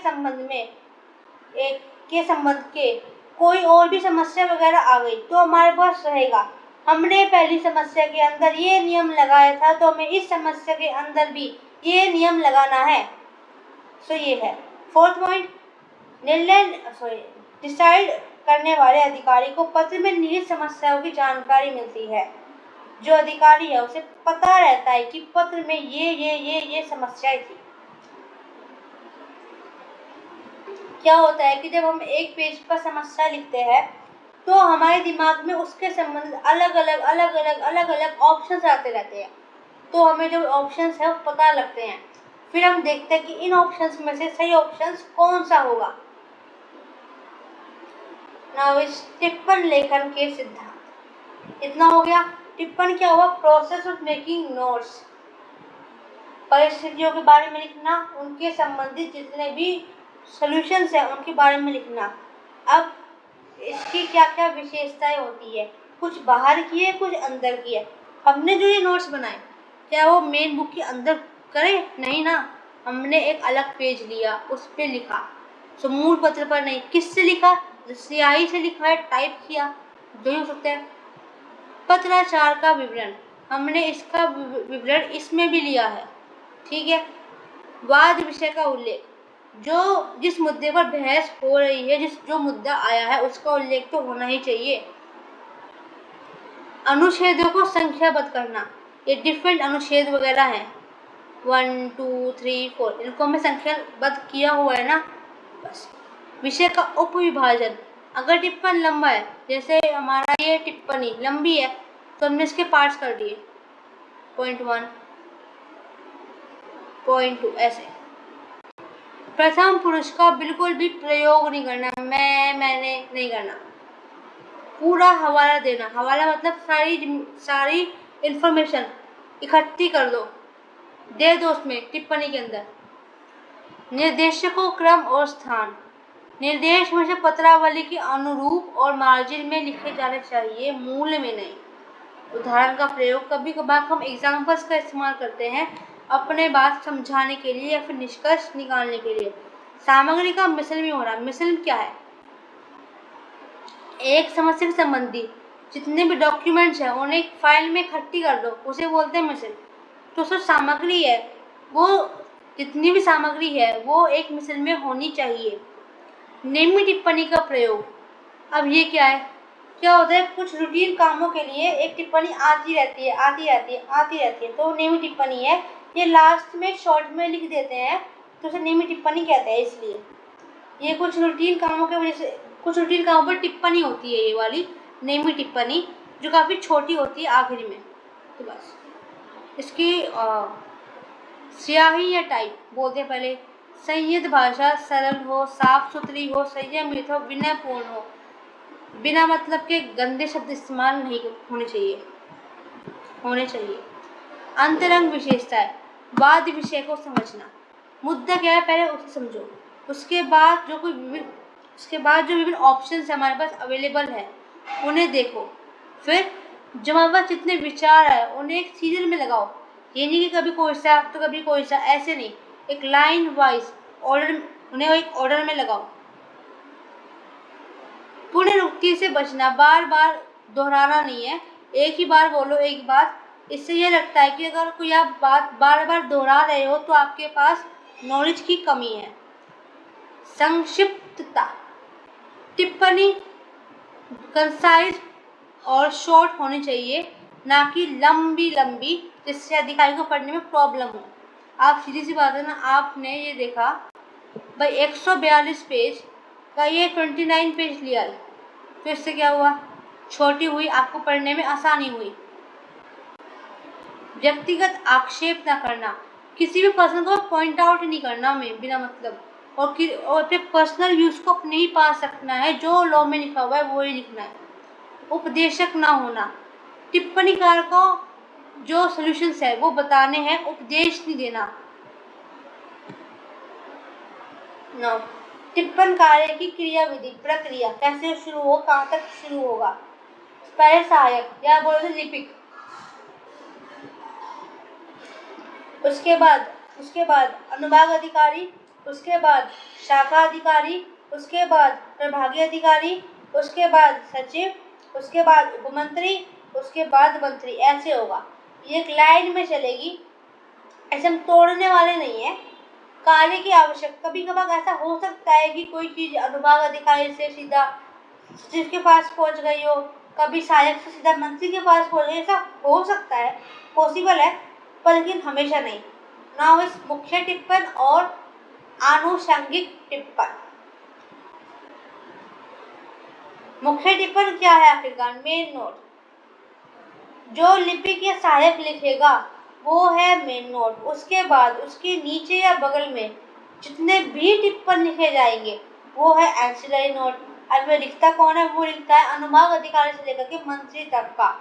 S1: संबंध के कोई और भी समस्या वगैरह आ गई तो हमारे पास रहेगा, हमने पहली समस्या के अंदर ये नियम लगाया था तो हमें इस समस्या के अंदर भी ये नियम लगाना है। सो ये है। फोर्थ पॉइंट, डिसाइड करने वाले अधिकारी को पत्र में निहित समस्याओं की जानकारी मिलती है। जो अधिकारी है उसे पता रहता है कि पत्र में ये समस्याएं थी। क्या होता है कि जब हम एक पेज पर समस्या लिखते हैं तो हमारे दिमाग में उसके संबंध अलग अलग ऑप्शंस आते रहते हैं। तो हमें जो ऑप्शंस है वो पता लगते हैं, फिर हम देखते हैं कि इन ऑप्शंस में से सही ऑप्शंस कौन सा होगा। नाउ इस टिप्पण लेखन के सिद्धांत, इतना हो गया। टिप्पण क्या हुआ, प्रोसेस ऑफ मेकिंग नोट्स। परिस्थितियों के बारे में लिखना, उनके संबंधित जितने भी सॉल्यूशंस हैं उनके बारे में लिखना। अब इसकी क्या क्या विशेषताएं होती है, कुछ बाहर की है, कुछ अंदर की है। हमने जो ये नोट्स बनाए क्या वो मेन बुक के अंदर करें? नहीं ना, हमने एक अलग पेज लिया, उस पर लिखा। तो मूल पत्र पर नहीं, किससे लिखा? स्याही से लिखा है, टाइप किया, जो ही हो सकता है। पत्राचार का विवरण, हमने इसका विवरण इसमें भी लिया है, ठीक है। वाद विषय का उल्लेख, जो जिस मुद्दे पर बहस हो रही है, जो मुद्दा आया है उसका उल्लेख तो होना ही चाहिए। अनुच्छेदों को संख्याबद्ध करना, ये डिफरेंट अनुच्छेद वगैरह हैं, 1 2 3 4, इनको हमें संख्याबद्ध किया हुआ है ना, बस। विषय का उपविभाजन, अगर टिप्पण लंबा है, जैसे हमारा ये टिप्पणी लंबी है तो हमने इसके पार्ट्स कर दिए, पॉइंट 1 पॉइंट 2 ऐसे। प्रथम पुरुष का बिल्कुल भी प्रयोग नहीं करना, मैंने नहीं करना। पूरा हवाला देना, हवाला मतलब सारी इंफॉर्मेशन इकट्ठी कर दो, दे दो उसमें टिप्पणी के अंदर। निर्देशकों क्रम और स्थान, निर्देश में से पत्रावली के अनुरूप और मार्जिन में लिखे जाने चाहिए, मूल में नहीं। उदाहरण का प्रयोग, कभी कभार हम एग्जाम्पल्स का इस्तेमाल करते हैं अपने बात समझाने के लिए या फिर निष्कर्ष निकालने के लिए। सामग्री का मिश्रण भी हो रहा है। मिश्रण क्या है? एक समस्या से संबंधी जितने भी डॉक्यूमेंट्स हैं उन्हें एक फाइल में इकट्ठी कर दो, उसे बोलते हैं मिश्रण। तो जो सामग्री है वो जितनी भी सामग्री है वो एक मिश्रण में होनी चाहिए। नियमित टिप्पणी का प्रयोग, अब ये क्या है? क्या होता है, कुछ रूटीन कामों के लिए एक टिप्पणी आती रहती है, तो नियमित टिप्पणी है। ये लास्ट में शॉर्ट में लिख देते हैं तो उसे नियमित टिप्पणी कहते हैं। इसलिए ये कुछ रूटीन कामों की वजह से, कुछ रूटीन कामों पर टिप्पणी होती है, ये वाली नियमित टिप्पणी जो काफ़ी छोटी होती है आखिरी में। तो बस इसकी स्याही या टाइप बोलते हैं पहले। संयत भाषा, सरल हो, साफ सुथरी हो, संयमित हो, विनयपूर्ण हो, बिना मतलब के गंदे शब्द इस्तेमाल नहीं होने चाहिए। अंतरंग विशेषताएं, वाद विषय को समझना, मुद्दा क्या है पहले उसे समझो, उसके बाद जो विभिन्न ऑप्शंस हमारे पास अवेलेबल है उन्हें देखो, फिर जो हमारे पास जितने विचार है उन्हें एक सीरियल में लगाओ। ये नहीं कि कभी कोई सा तो कभी कोई सा, ऐसे नहीं, एक लाइन वाइज ऑर्डर, उन्हें एक ऑर्डर में लगाओ। पुनरुक्ति से बचना, बार बार दोहराना नहीं है, एक ही बार बोलो एक बात। इससे यह लगता है कि अगर कोई आप बात बार बार दोहरा रहे हो तो आपके पास नॉलेज की कमी है। संक्षिप्तता, टिप्पणी कंसाइज और शॉर्ट होनी चाहिए, ना कि लंबी जिससे अधिकारी को पढ़ने में प्रॉब्लम हो। आप सीधी सी बात है ना, आपने ये देखा भाई 142 पेज का ये 29 पेज लिया है, तो इससे क्या हुआ? छोटी हुई, आपको पढ़ने में आसानी हुई। व्यक्तिगत आक्षेप ना करना, किसी भी पर्सन को पॉइंट आउट नहीं करना हमें बिना मतलब, और अपने पर्सनल व्यूज को अपने ही पास रखना है, जो लॉ में लिखा हुआ है वो ही लिखना है। उपदेशक ना होना, टिप्पणीकार को जो सॉल्यूशंस है वो बताने हैं, उपदेश नहीं देना। नो, टिप्पण कार्य की क्रियाविधि, प्रक्रिया कैसे शुरू हो, कहाँ तक शुरू होगा। पहले सहायक या बोलते लिपिक, उसके बाद अनुभाग अधिकारी, उसके बाद शाखा अधिकारी, उसके बाद प्रभागी अधिकारी, उसके बाद सचिव, उसके बाद उपमंत्री, उसके बाद मंत्री। ऐसे होगा, ये एक लाइन में चलेगी, ऐसे हम तोड़ने वाले नहीं है। कार्य की आवश्यकता, कभी कभार ऐसा हो सकता है कि कोई चीज़ अनुभाग अधिकारी से सीधा सचिव के पास पहुंच गई हो, कभी सहायक से सीधा मंत्री के पास पहुंच गई, ऐसा हो सकता है, पॉसिबल है, पर लेकिन हमेशा नहीं। नाउ इस मुख्य टिप्पण और आनुषंगिक टिप्पण। मुख्य टिप्पण क्या है आखिरकार? मेन नोट, जो लिपिक या सहायक लिखेगा वो है मेन नोट। उसके बाद उसके नीचे या बगल में जितने भी टिप्पण लिखे जाएंगे वो है एंसिलरी नोट। अब लिखता कौन है? वो लिखता है अनुभाग अधिकारी से लेकर के मंत्री तक का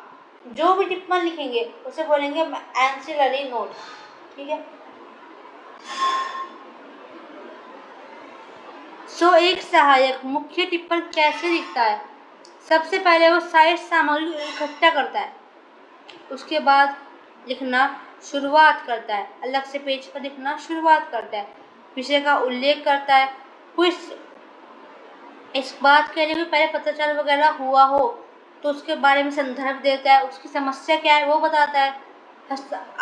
S1: जो भी टिप्पण लिखेंगे उसे बोलेंगे एंसिलरी नोट, ठीक है। एक सहायक मुख्य टिप्पण कैसे लिखता है? सबसे पहले वो सारी सामग्री को इकट्ठा करता है, उसके बाद लिखना शुरुआत करता है, अलग से पेज पर लिखना शुरुआत करता है, विषय का उल्लेख करता है, कुछ इस बात के लिए भी पहले पत्राचार वगैरह हुआ हो तो उसके बारे में संदर्भ देता है, उसकी समस्या क्या है वो बताता है।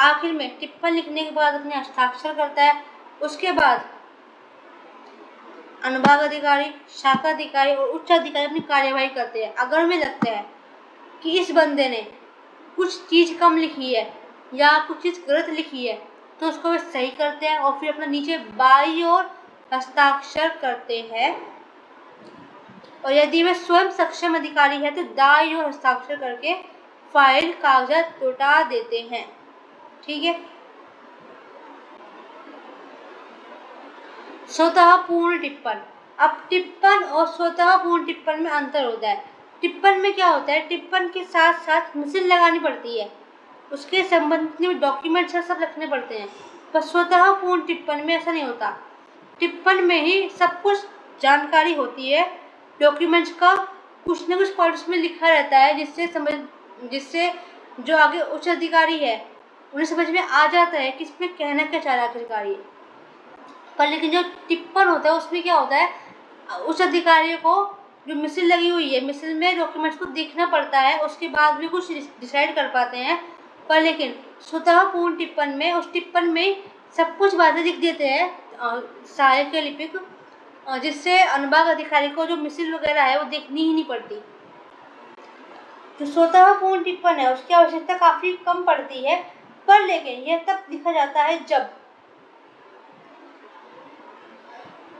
S1: आखिर में टिप्पणी लिखने के बाद अपने हस्ताक्षर करता है। उसके बाद अनुभाग अधिकारी, शाखा अधिकारी और उच्च अधिकारी अपनी कार्यवाही करते हैं। अगर उन्हें लगता है कि इस बंदे ने कुछ चीज़ कम लिखी है या कुछ चीज़ गलत लिखी है तो उसको वे सही करते हैं और फिर अपना नीचे बाईं ओर हस्ताक्षर करते हैं, और यदि वे स्वयं सक्षम अधिकारी है तो दाईं ओर हस्ताक्षर करके फाइल कागजात लौटा देते हैं। ठीक है। स्वतः पूर्ण टिप्पण। अब टिप्पण और स्वतः पूर्ण टिप्पण में अंतर होता है। टिप्पण में क्या होता है, टिप्पण के साथ साथ मिसिल लगानी पड़ती है, उसके संबंधित में डॉक्यूमेंट्स सब रखने पड़ते हैं, पर स्वतः पूर्ण टिप्पण में ऐसा नहीं होता। टिप्पण में ही सब कुछ जानकारी होती है, डॉक्यूमेंट्स का कुछ न कुछ पॉइंट्स में लिखा रहता है जिससे जो आगे उच्च अधिकारी है उन्हें समझ में आ जाता है कि इसमें कहना क्या चाह रहा है आखिरकार। पर लेकिन जो टिप्पण होता है उसमें क्या होता है, उच्च अधिकारी को जो मिसिल लगी हुई है, मिसिल में डॉक्यूमेंट्स को देखना पड़ता है, उसके बाद भी कुछ डिसाइड कर पाते हैं। पर लेकिन स्वतः पूर्ण टिप्पण में उस टिप्पण में सब कुछ बातें लिख देते हैं सहायक लिपिक, जिससे अनुभाग अधिकारी को जो मिसिल वगैरह है वो देखनी ही नहीं पड़ती। जो स्वतः पूर्ण टिप्पण है उसकी आवश्यकता काफ़ी कम पड़ती है, पर लेकिन यह तब लिखा जाता है जब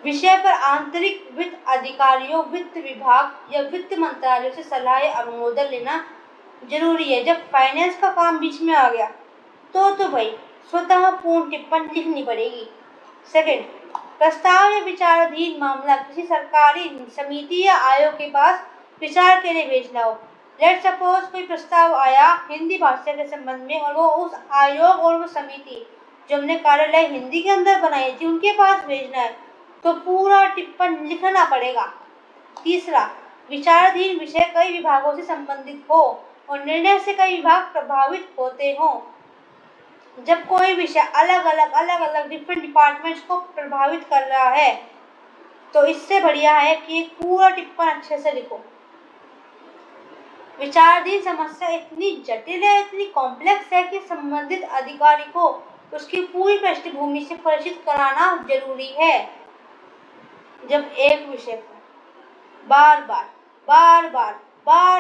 S1: विषय पर आंतरिक वित्त अधिकारियों, वित्त विभाग या वित्त मंत्रालय से सलाह या अनुमोदन लेना जरूरी है। जब फाइनेंस का काम बीच में आ गया तो भाई स्वतः पूर्ण टिप्पणी लिखनी पड़ेगी। सेकंड, प्रस्ताव या विचाराधीन मामला किसी सरकारी समिति या आयोग के पास विचार के लिए भेजना हो। लेट सपोज कोई प्रस्ताव आया हिंदी भाषा के संबंध में और वो उस आयोग और वो समिति जो हमने कार्यालय हिंदी के अंदर बनाई थी उनके पास भेजना है तो पूरा टिप्पण लिखना पड़ेगा। तीसरा, विचाराधीन विषय कई विभागों से संबंधित हो और निर्णय से कई विभाग प्रभावित होते हों। जब कोई विषय अलग अलग डिफरेंट डिपार्टमेंट्स को प्रभावित कर रहा है तो इससे बढ़िया है कि एक पूरा टिप्पण अच्छे से लिखो। विचाराधीन समस्या इतनी जटिल है, इतनी कॉम्प्लेक्स है कि संबंधित अधिकारी को उसकी पूरी पृष्ठभूमि से परिचित कराना जरूरी है। जब एक विषय पर बार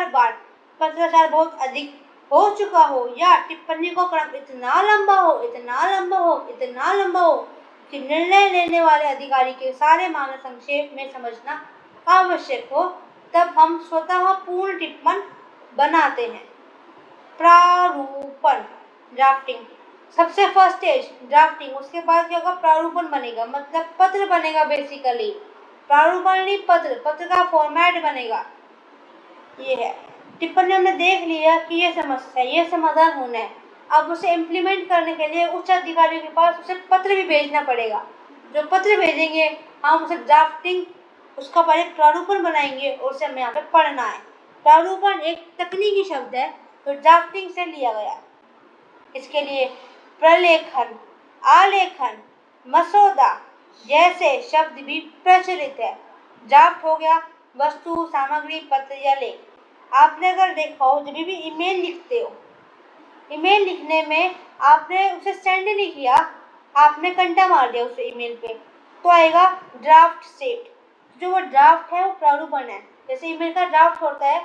S1: बार पत्राचार बहुत अधिक हो चुका हो या टिप्पणी का क्रम इतना लंबा हो कि निर्णय लेने वाले अधिकारी के सारे मामले संक्षेप में समझना आवश्यक हो, तब हम स्वतः पूर्ण टिप्पण बनाते हैं। प्रारूपण, ड्राफ्टिंग। सबसे फर्स्ट स्टेज ड्राफ्टिंग, उसके बाद क्या होगा, प्रारूपण बनेगा, मतलब पत्र बनेगा। बेसिकली प्रारूपण नहीं, पत्र का फॉर्मेट बनेगा। ये है टिप्पणी। हमने देख लिया कि ये समस्या, ये समाधान होना है। अब उसे इम्प्लीमेंट करने के लिए उच्च अधिकारियों के पास उसे पत्र भी भेजना पड़ेगा। जो पत्र भेजेंगे हम उसे ड्राफ्टिंग, उसका पहले प्रारूपण बनाएंगे और उसे हमें यहाँ पे पढ़ना है। प्रारूपण एक तकनीकी शब्द है तो ड्राफ्टिंग से लिया गया। इसके लिए प्रलेखन, आलेखन, मसौदा जैसे शब्द भी प्रचलित है। ड्राफ्ट हो गया वस्तु, सामग्री, पत्र या लेख। आपने अगर देखा हो जब भी ईमेल लिखते हो, ईमेल लिखने में आपने उसे सेंड नहीं किया, आपने घंटा मार दिया उस ईमेल पे, तो आएगा ड्राफ्ट सेव्ड। जो वो ड्राफ्ट है वो प्रारूपण है। जैसे ईमेल का ड्राफ्ट होता है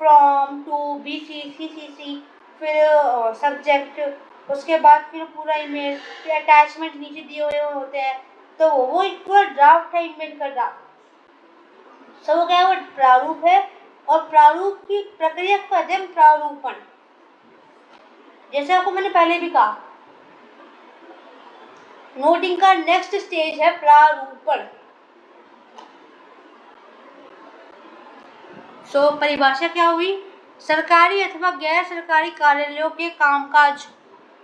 S1: फ्रॉम टू BC CCC, फिर सब्जेक्ट, उसके बाद फिर पूरा ईमेल, फिर अटैचमेंट नीचे दिए हुए होते हैं, तो वो एक पूरा ड्राफ्ट है ईमेल का ड्राफ्ट। सब क्या है, वो प्रारूप है। और प्रारूप की प्रक्रिया का अध्ययन प्रारूपण। जैसे आपको मैंने पहले भी कहा, नोटिंग का नेक्स्ट स्टेज है प्रारूपण। परिभाषा क्या हुई, सरकारी अथवा गैर सरकारी कार्यालयों के कामकाज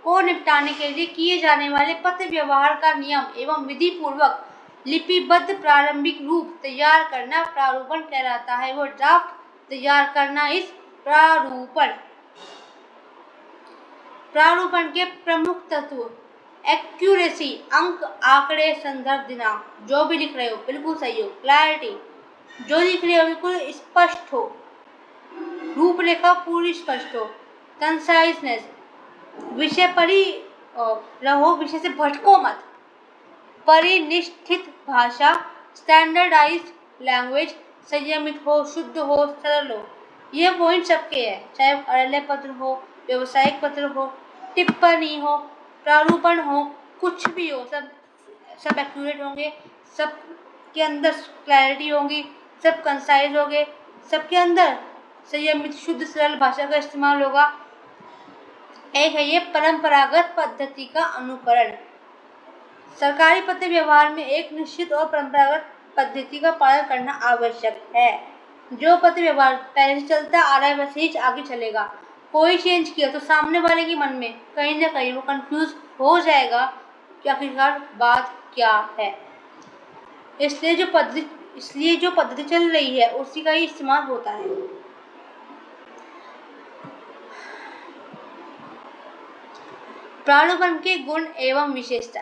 S1: को निपटाने के लिए किए जाने वाले पत्र व्यवहार का नियम एवं विधि पूर्वक लिपिबद्ध प्रारंभिक रूप तैयार करना प्रारूपण कहलाता है। वो ड्राफ्ट तैयार करना इस प्रारूपण के प्रमुख तत्व एक्यूरेसी, अंक, आंकड़े, संदर्भ, दिनांक, जो भी लिख रहे हो बिल्कुल सही हो, क्लैरिटी, जो लिख रहे हो बिल्कुल स्पष्ट हो, रूपरेखा पूरी स्पष्ट हो, कंसाइजनेस, विषय पर ही रहो, विषय से भटको मत, परिनिष्ठित भाषा, स्टैंडर्डाइज्ड लैंग्वेज, संयमित हो, शुद्ध हो, सरल हो। ये पॉइंट सबके हैं, चाहे कार्यालय पत्र हो, व्यवसायिक पत्र हो, टिप्पणी हो, प्रारूपण हो, कुछ भी हो, सब एक्यूरेट होंगे, सब के अंदर क्लैरिटी होगी, सब कंसाइज होंगे, सबके अंदर संयमित शुद्ध सरल भाषा का इस्तेमाल होगा। एक है ये परंपरागत पद्धति का अनुकरण। सरकारी पत्र व्यवहार में एक निश्चित और परंपरागत पद्धति का पालन करना आवश्यक है। जो पत्र व्यवहार पहले से चलता आ रहा है वैसे ही आगे चलेगा। कोई चेंज किया तो सामने वाले के मन में कहीं ना कहीं वो कंफ्यूज हो जाएगा कि आखिरकार बात क्या है। इसलिए जो पद्धति चल रही है उसी का ही इस्तेमाल होता है। प्रारूपण के गुण एवं विशेषता।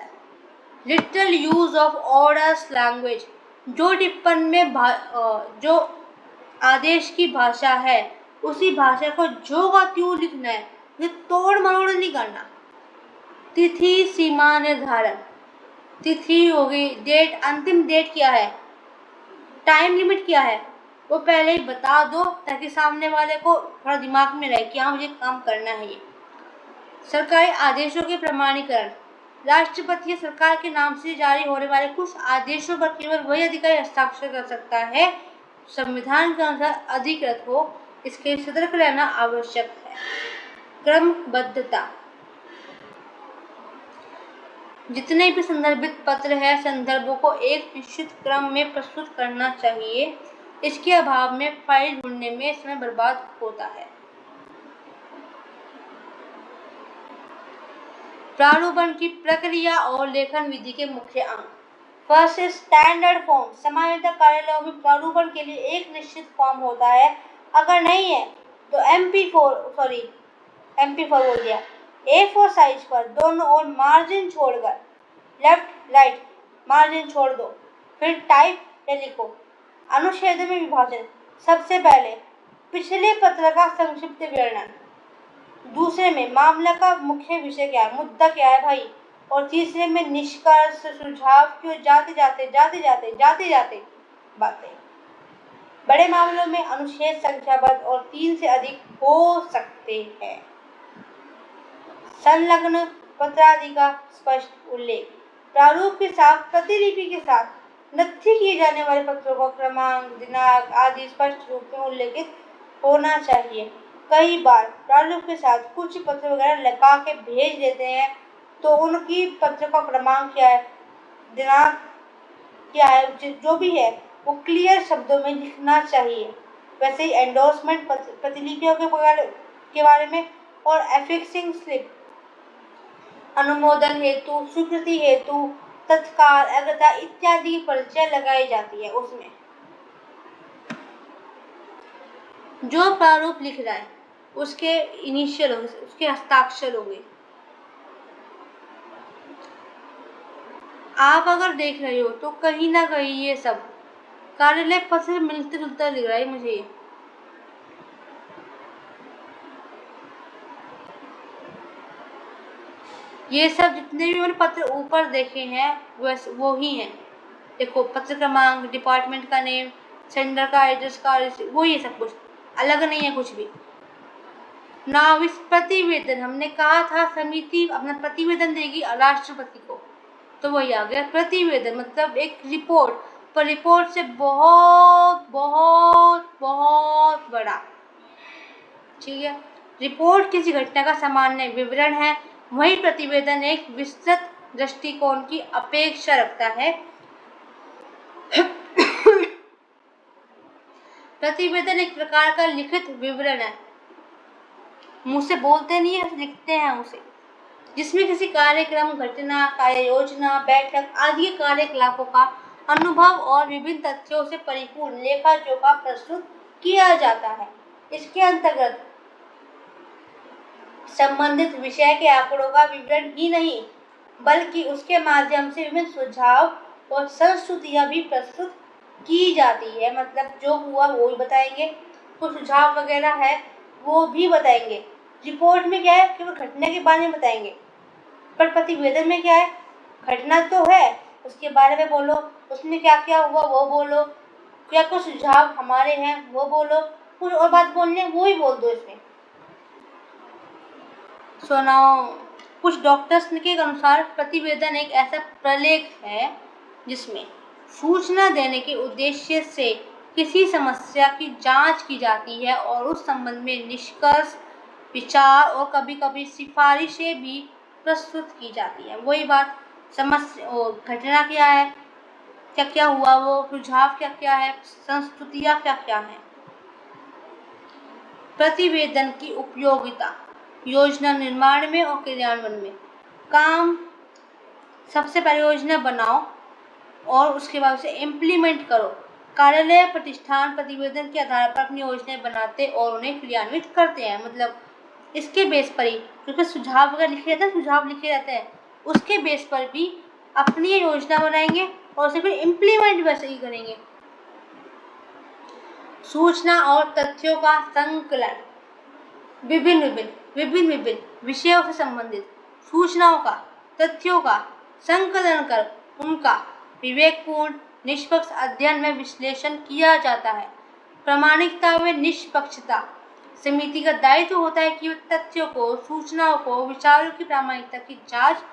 S1: Literal use of orders language. जो टिप्पण में जो आदेश की भाषा है उसी भाषा को जो का त्यों लिखना है, ये तोड़ मरोड़ नहीं करना। तिथि सीमा निर्धारण। तिथि होगी, डेट, अंतिम डेट क्या है, टाइम लिमिट क्या है, वो पहले ही बता दो ताकि सामने वाले को थोड़ा दिमाग में रहे कि हाँ मुझे काम करना है। ये सरकारी आदेशों के प्रमाणीकरण। राष्ट्रपति या सरकार के नाम से जारी होने वाले कुछ आदेशों पर केवल वही अधिकारी हस्ताक्षर कर सकता है संविधान के अनुसार अधिकृत हो। इसके सतर्क रहना आवश्यक है। क्रमबद्धता। जितने भी संदर्भित पत्र है संदर्भों को एक निश्चित क्रम में प्रस्तुत करना चाहिए। इसके अभाव में फाइल ढूंढने में समय बर्बाद होता है। प्रारूपण की प्रक्रिया और लेखन विधि के मुख्य अंग। First standard form. सामान्यतः कार्यालयों में प्रारूपण के लिए एक निश्चित फॉर्म होता है। अगर नहीं है तो MP4 बोल दिया, A4 साइज पर दोनों ओर मार्जिन छोड़कर, लेफ्ट राइट मार्जिन छोड़ दो, फिर टाइप या लिखो। अनुच्छेद में विभाजन। सबसे पहले पिछले पत्र का संक्षिप्त विवरण, दूसरे में मामला का मुख्य विषय क्या है, मुद्दा क्या है भाई, और तीसरे में निष्कर्ष, सुझाव, क्यों, जाते जाते बातें। बड़े मामलों में अनुच्छेद संख्याबद्ध और 3 से अधिक हो सकते हैं। संलग्न पत्रादि का स्पष्ट उल्लेख। प्रारूप के साथ प्रतिलिपि के साथ नत्थी किए जाने वाले पत्रों का क्रमांक, दिनांक आदि स्पष्ट रूप में उल्लेखित होना चाहिए। कई बार प्रारूप के साथ कुछ पत्र वगैरह लगा के भेज देते हैं तो उनकी पत्र का क्रमांक क्या है, दिनांक क्या है, जो भी है वो क्लियर शब्दों में लिखना चाहिए। वैसे ही एंडोर्समेंट प्रतिलिपियों के बारे में और एफिक्सिंग स्लिप, अनुमोदन हेतु, स्वीकृति हेतु, तत्काल, अग्रता इत्यादि की परिचय लगाई जाती है। उसमें जो प्रारूप लिख रहा है उसके इनिशियल होंगे, उसके हस्ताक्षर होंगे। आप अगर देख रहे हो तो कहीं ना कहीं ये सब कार्यालय पत्र मिलते जुलता लग रहा है मुझे। ये सब जितने भी मैंने पत्र ऊपर देखे हैं वैसे वो ही हैं। देखो, पत्र क्रमांक, डिपार्टमेंट का नेम, सेंडर का एड्रेस का, वो ये सब कुछ अलग नहीं है कुछ भी। नाउ इस प्रतिवेदन, हमने कहा था समिति अपना प्रतिवेदन देगी राष्ट्रपति को, तो वही आ गया प्रतिवेदन, मतलब एक रिपोर्ट, पर रिपोर्ट से बहुत बहुत बहुत बड़ा। ठीक है, रिपोर्ट किसी घटना का सामान्य विवरण है, वही प्रतिवेदन एक विस्तृत दृष्टिकोण की अपेक्षा रखता है। प्रतिवेदन एक प्रकार का लिखित विवरण है, मुंह से बोलते नहीं है, लिखते हैं उसे। जिसमें किसी कार्यक्रम, घटना, कार्य योजना, बैठक आदि कार्यकलापों का अनुभव और विभिन्न तथ्यों से परिपूर्ण लेखा जोखा प्रस्तुत किया जाता है। इसके अंतर्गत संबंधित विषय के आंकड़ों का विवरण ही नहीं बल्कि उसके माध्यम से विभिन्न सुझाव और संस्तुतियां भी प्रस्तुत की जाती है। मतलब जो हुआ वो भी बताएंगे, कुछ सुझाव वगैरह है वो भी बताएंगे। रिपोर्ट में क्या है, केवल घटना के बारे में बताएंगे, पर प्रतिवेदन में क्या है, घटना तो है उसके बारे में बोलो, उसमें क्या क्या हुआ वो बोलो, क्या कुछ सुझाव हमारे हैं वो बोलो, कुछ और बात बोलनी है वो ही बोल दो इसमें। सुनाओ। कुछ डॉक्टर्स के अनुसार प्रतिवेदन एक ऐसा प्रलेख है जिसमें सूचना देने के उद्देश्य से किसी समस्या की जांच की जाती है और उस संबंध में निष्कर्ष, विचार और कभी कभी सिफारिशें भी प्रस्तुत की जाती है। वही बात, समस्या और घटना क्या है, क्या क्या हुआ, वो सुझाव क्या क्या है, संस्तुतियाँ क्या क्या हैं। प्रतिवेदन की उपयोगिता योजना निर्माण में और क्रियान्वयन में। काम, सबसे पहले योजना बनाओ और उसके बाद उसे इम्प्लीमेंट करो। कार्यालय प्रतिष्ठान प्रतिवेदन के आधार पर अपनी योजनाएं बनाते और उन्हें क्रियान्वित करते हैं। मतलब इसके बेस पर ही, क्योंकि सुझाव वगैरह लिखे रहते हैं, सुझाव लिखे रहते हैं, उसके बेस पर भी अपनी योजना बनाएंगे और उसे फिर इम्प्लीमेंट वैसे ही करेंगे। सूचना और तथ्यों का संकलन, विभिन्न विषयों से संबंधित सूचनाओं का, तथ्यों का संकलन कर उनका विवेकपूर्ण निष्पक्ष अध्ययन में विश्लेषण किया जाता है। प्रामाणिकता व निष्पक्षता, समिति का दायित्व होता है कि वह तथ्यों को, सूचनाओं को, विचारों की प्रामाणिकता की जांच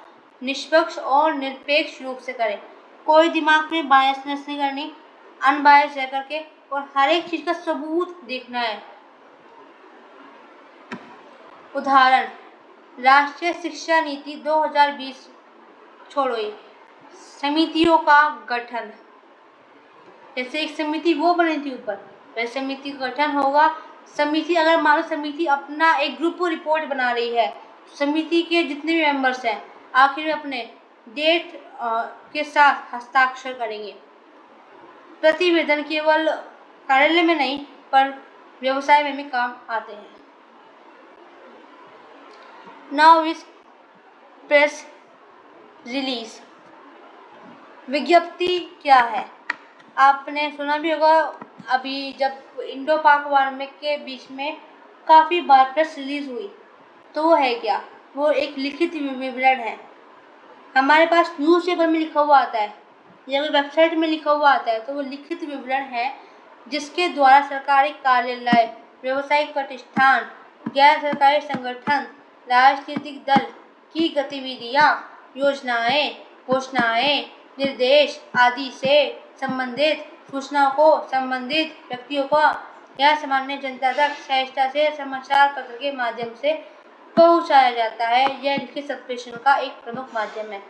S1: निष्पक्ष और निरपेक्ष रूप से करे। कोई दिमाग में बायसनेस नहीं करनी, अनबायस रह करके, और हर एक चीज का सबूत देखना है। उदाहरण, राष्ट्रीय शिक्षा नीति 2020 छोड़ो, ये समितियों का गठन, जैसे एक समिति वो बनी थी ऊपर, वैसे समिति का गठन होगा। समिति, अगर मान लो समिति अपना एक ग्रुप रिपोर्ट बना रही है, समिति के जितने भी मेंबर्स हैं आखिर में अपने डेट के साथ हस्ताक्षर करेंगे। प्रतिवेदन केवल कार्यालय में नहीं पर व्यवसाय में भी काम आते हैं। Now is press release. विज्ञप्ति क्या है? आपने सुना भी होगा, अभी जब इंडो पाक वार में के बीच में काफ़ी बार प्रेस रिलीज हुई, तो वो है क्या? वो एक लिखित विवरण है। हमारे पास न्यूज़पेपर में लिखा हुआ आता है या कोई वेबसाइट में लिखा हुआ आता है, तो वो लिखित विवरण है जिसके द्वारा सरकारी कार्यालय, व्यावसायिक प्रतिष्ठान, गैर सरकारी संगठन, राजनीतिक दल की गतिविधियाँ, योजनाएं, घोषणाएं, निर्देश आदि से संबंधित सूचनाओं को संबंधित व्यक्तियों को या सामान्य जनता तक सहजता से समाचार पत्र के माध्यम से पहुंचाया जाता है। यह लिखित संप्रेषण का एक प्रमुख माध्यम है।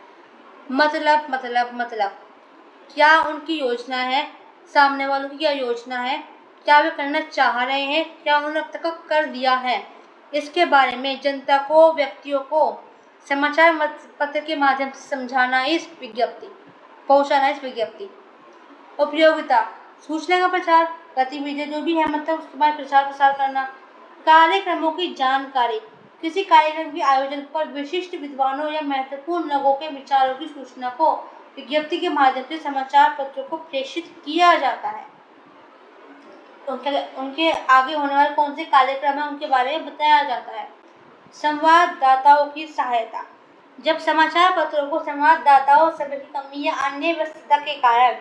S1: मतलब क्या उनकी योजना है, सामने वालों की क्या योजना है, क्या वे करना चाह रहे हैं, क्या उन्होंने अब तक कर दिया है, इसके बारे में जनता को, व्यक्तियों को समाचार पत्र के माध्यम से समझाना, इस विज्ञप्ति पहुंचाना, इस विज्ञप्ति। उपयोगिता, सूचना का प्रचार, गतिविधियाँ जो भी है मतलब उसके बाद प्रचार प्रसार करना। कार्यक्रमों की जानकारी, किसी कार्यक्रम के आयोजन पर विशिष्ट विद्वानों या महत्वपूर्ण लोगों के विचारों की सूचना को विज्ञप्ति के माध्यम से समाचार पत्रों को प्रेषित किया जाता है। उनके आगे होने वाले कौन से कार्यक्रम है उनके बारे में बताया जाता है। संवाददाताओं की सहायता, जब समाचार पत्रों को संवाददाताओं समय की कमी या अन्य व्यस्तता के कारण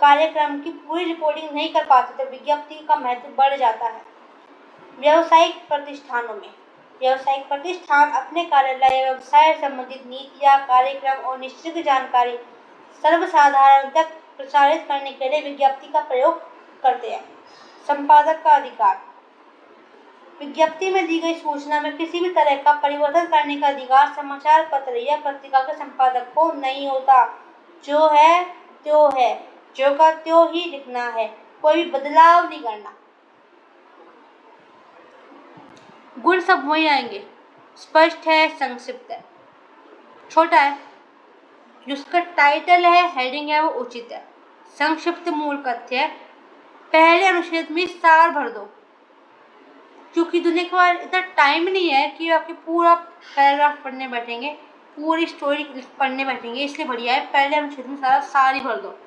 S1: कार्यक्रम की पूरी रिपोर्टिंग नहीं कर पाते तो विज्ञप्ति का महत्व बढ़ जाता है। व्यावसायिक प्रतिष्ठानों में, व्यावसायिक प्रतिष्ठान अपने कार्यालय या व्यवसाय संबंधित नीतियाँ, कार्यक्रम और निश्चित जानकारी सर्वसाधारण तक प्रसारित करने के लिए विज्ञप्ति का प्रयोग करते हैं। संपादक का अधिकार, विज्ञप्ति में दी गई सूचना में किसी भी तरह का परिवर्तन करने का अधिकार समाचार पत्र या पत्रिका के संपादक को नहीं होता। जो है त्यो है, जो का त्यो ही लिखना है, कोई भी बदलाव नहीं करना। गुण सब वही आएंगे, स्पष्ट है, संक्षिप्त है। छोटा है, जिसका टाइटल है, हेडिंग है, वो उचित है। संक्षिप्त मूल कथ्य, पहले अनुच्छेद में सार भर दो। क्योंकि दुनिया के पास इतना टाइम नहीं है कि आपके पूरा पैराग्राफ पढ़ने बैठेंगे, पूरी स्टोरी पढ़ने बैठेंगे, इसलिए बढ़िया है पहले अनुच्छेद में सारा सार ही भर दो।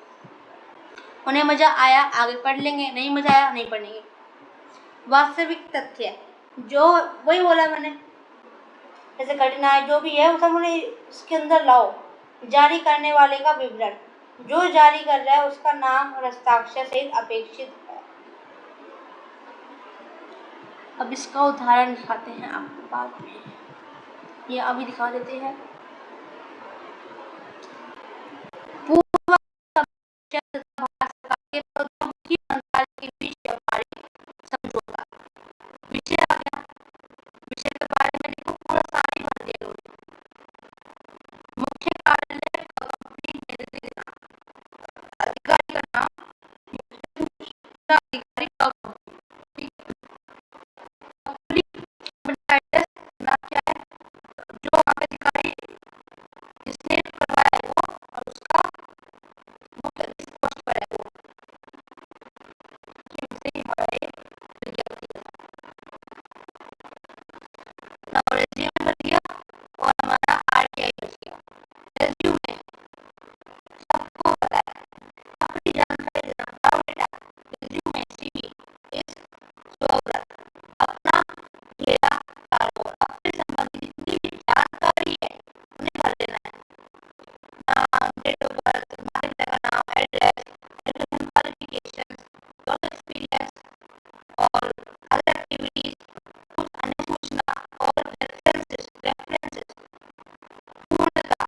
S1: उन्हें मजा आया आगे पढ़ लेंगे, नहीं मजा आया नहीं पढ़ेंगे। वास्तविक तथ्य, जो वही बोला मैंने, जैसे घटनाएं जो भी है वो सब उन्हें इसके अंदर लाओ। जारी करने वाले का विवरण, जो जारी कर रहा है उसका नाम और हस्ताक्षर सहित अपेक्षित है। अब इसका उदाहरण दिखाते हैं आपको बाद में, ये अभी दिखा देते हैं। पूर्व के बीच व्यापारिक समझौता, विषय आ गया, विषय के बारे में देखो पूरा सारी भर दिया उन्होंने। मुख्य कार्यालय कंपनी अधिकारी का नाम, अधिकारी का एड्रेस नाम क्या है, जो अधिकारी जिसने करवाया है वो, और उसका मुख्य किस पोस्ट पर है वो, से हमारे विज्ञप्ति ना रेज्यूमे भर दिया और हमारा आरटीआई भर दिया। रेज्यूमे सबको पता है, अपनी जानकारी देना, बायोडाटा, रेज्यूमे, सीवी, इस शोहरत, अपना घेरा कारोबार, अपने संबंधी जितनी भी जानकारी है उन्हें भर देना है। नाम, डेट ऑफ बर्थ, माता पिता का नाम, address, education qualification, job experience और अदर एक्टिविटीज, कुछ अन्य सूचना और रेफरेंसेस पूर्णता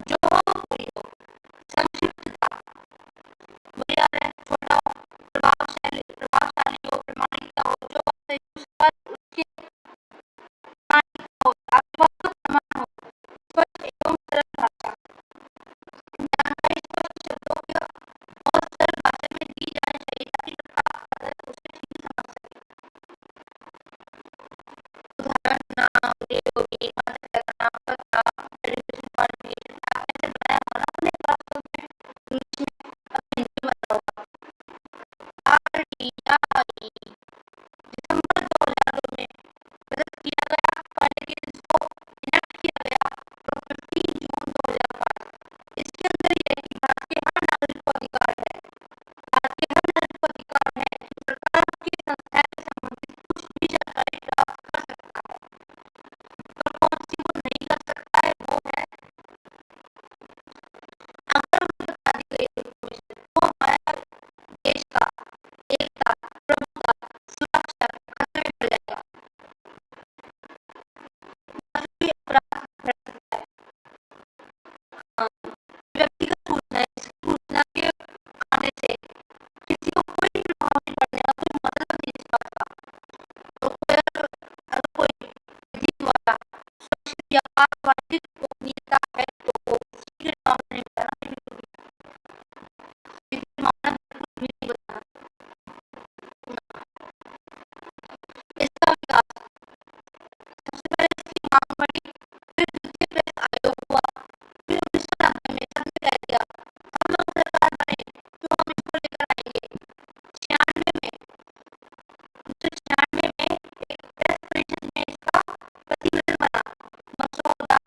S1: जो हो पूरी हो, संक्षिप्तता वही आ रहा है, छोटा हो, प्रभावशाली हो, प्रमाणिकता हो, जो उसके हो, आपके पास तो प्रमाण हो, स्पष्ट एवं सरल भाषा, जानकारी स्पष्ट शब्दों की और सरल भाषा में दी जानी चाहिए ताकि उसे ठीक समझ सके। उदाहरण, नाम, डेट, माता पिता का नाम, पता, एजुकेशन क्वालिफिकेशन, आपने से बनाया होगा अपने क्लासरूम में, इंग्लिश में, अपने हिंदी में बना होगा। आरटीआई दिसंबर 2002 में प्रदत्त किया गया, पर लेकिन इसको इनेक्ट किया गया 15 जून 2005। इसके अंदर ये है कि भारत के हर नागरिक को अधिकार है, भारत के हर नागरिक को अधिकार है कि सरकार की संस्थाएं से संबंधित कुछ भी जानकारी प्राप्त कर सकता है। पर कौन सी वो नहीं कर सकता है वो है, अगर उन्हें बता दी गई इन्फॉर्मेशन तो हमारा देश का एकता, प्रभुता, सुरक्षा खतरे में पड़ जाएगा, भी अपराध कर सकता है। व्यक्तिगत सूचना के आने से किसी को कोई प्रभाव नहीं पड़ने का, कोई मतलब नहीं इस बात का। तो अगर कोई विधि द्वारा सुरक्षित व्यापार वाणिज्यिक गोपनीयता है तो वो सीक्रेट मामले में बताना नहीं बिल्कुल भी नहीं बताना। इसका विकास सबसे पहले इसकी मांग बढ़ी, फिर द्वितीय प्रेस आयोग हुआ, फिर 1990 में सबने कह दिया हम लोग सरकार बने तो हम इसको लेकर आएंगे। 96 में 1996 में एक प्रेस परिषद में इसका प्रतिवेदन बना, मसौदा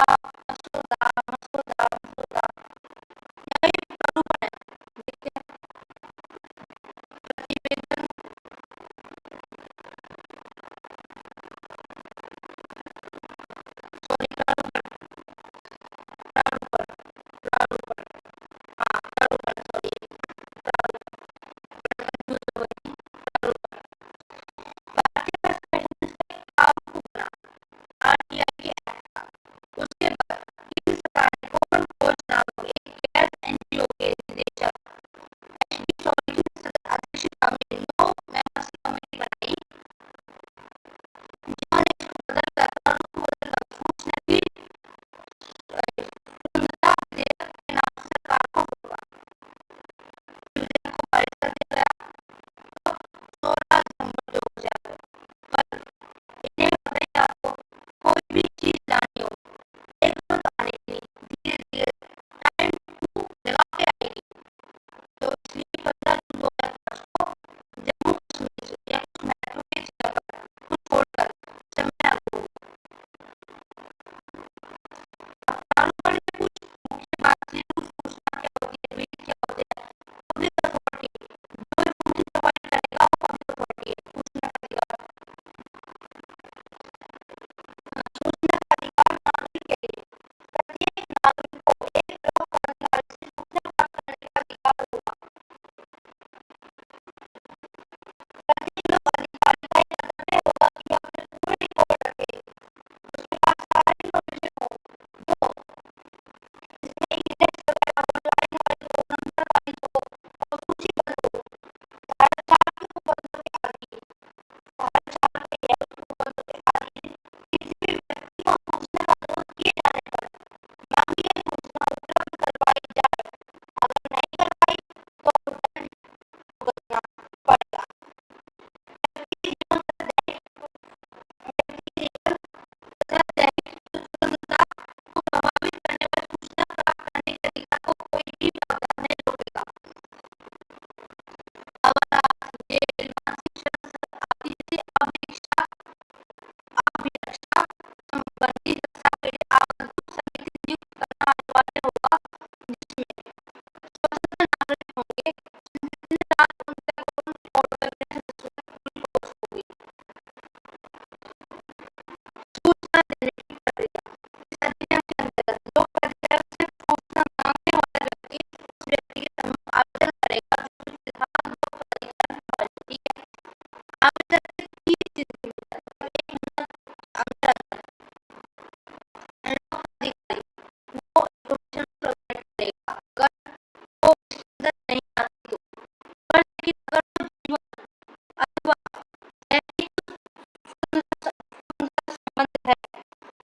S1: संबंध है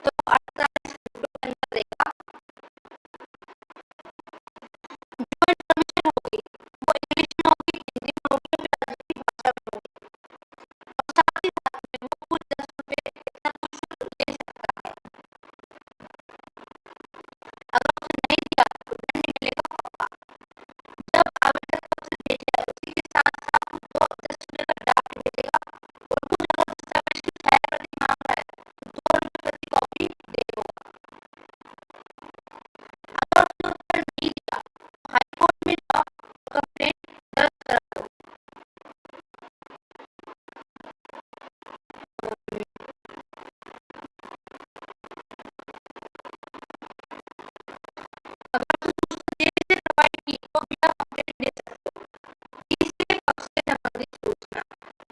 S1: तो 48 बन जाएगा। जो इन्फॉर्मेशन होगी वो इंग्लिश में होगी, हिंदी में होगी, अंग्रेजी भाषा में होगी और साथ ही साथ में वो कुछ 10 रुपए इतना कुछ ले सकता है। अगर उसने नहीं दिया तो दंड मिलेगा होगा। जब आवेदक पत्र भेजा उसी के साथ साथ वो 10 रुपए का ड्राफ्ट भेजेगा और कुछ अगर दस्तावेज की छायाप्रति मांग रहा है तो 2 रुपए प्रति कॉपी देगा। अगर उसने उत्तर नहीं दिया तो हाईकोर्ट में जाओ और कंप्लेंट दर्ज करा दो। अगर उसने देरी से प्रोवाइड की तो भी आप कंप्लेंट दे सकते हो। तीसरे पक्ष से संबंधित सूचना,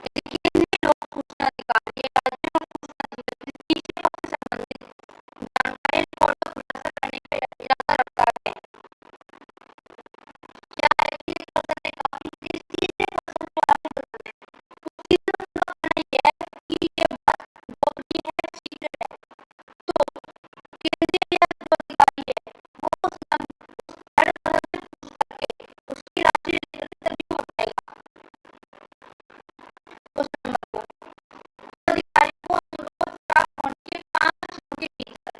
S1: यदि केंद्रीय लोक सूचना अधिकारी या राज्य लोक सूचना अधिकारी तीसरे पक्ष से संबंधित जानकारी रिकॉर्ड को खुलासा करने का इरादा रखता है। क्या है कि सर ने कहा कि जिस तीसरे पक्ष को खुलासा करना है उस तीसरे पक्ष का कहना यह है कि ये बात गोपनीय है, सीक्रेट है। तो केंद्रीय या जो अधिकारी है वो उस थर्ड पर्सन से पूछ करके उसकी राशि लेकर तभी वो बताएगा। क्वेश्चन नंबर 2, अधिकारी को अनुरोध प्राप्त होने के 5 दिनों के भीतर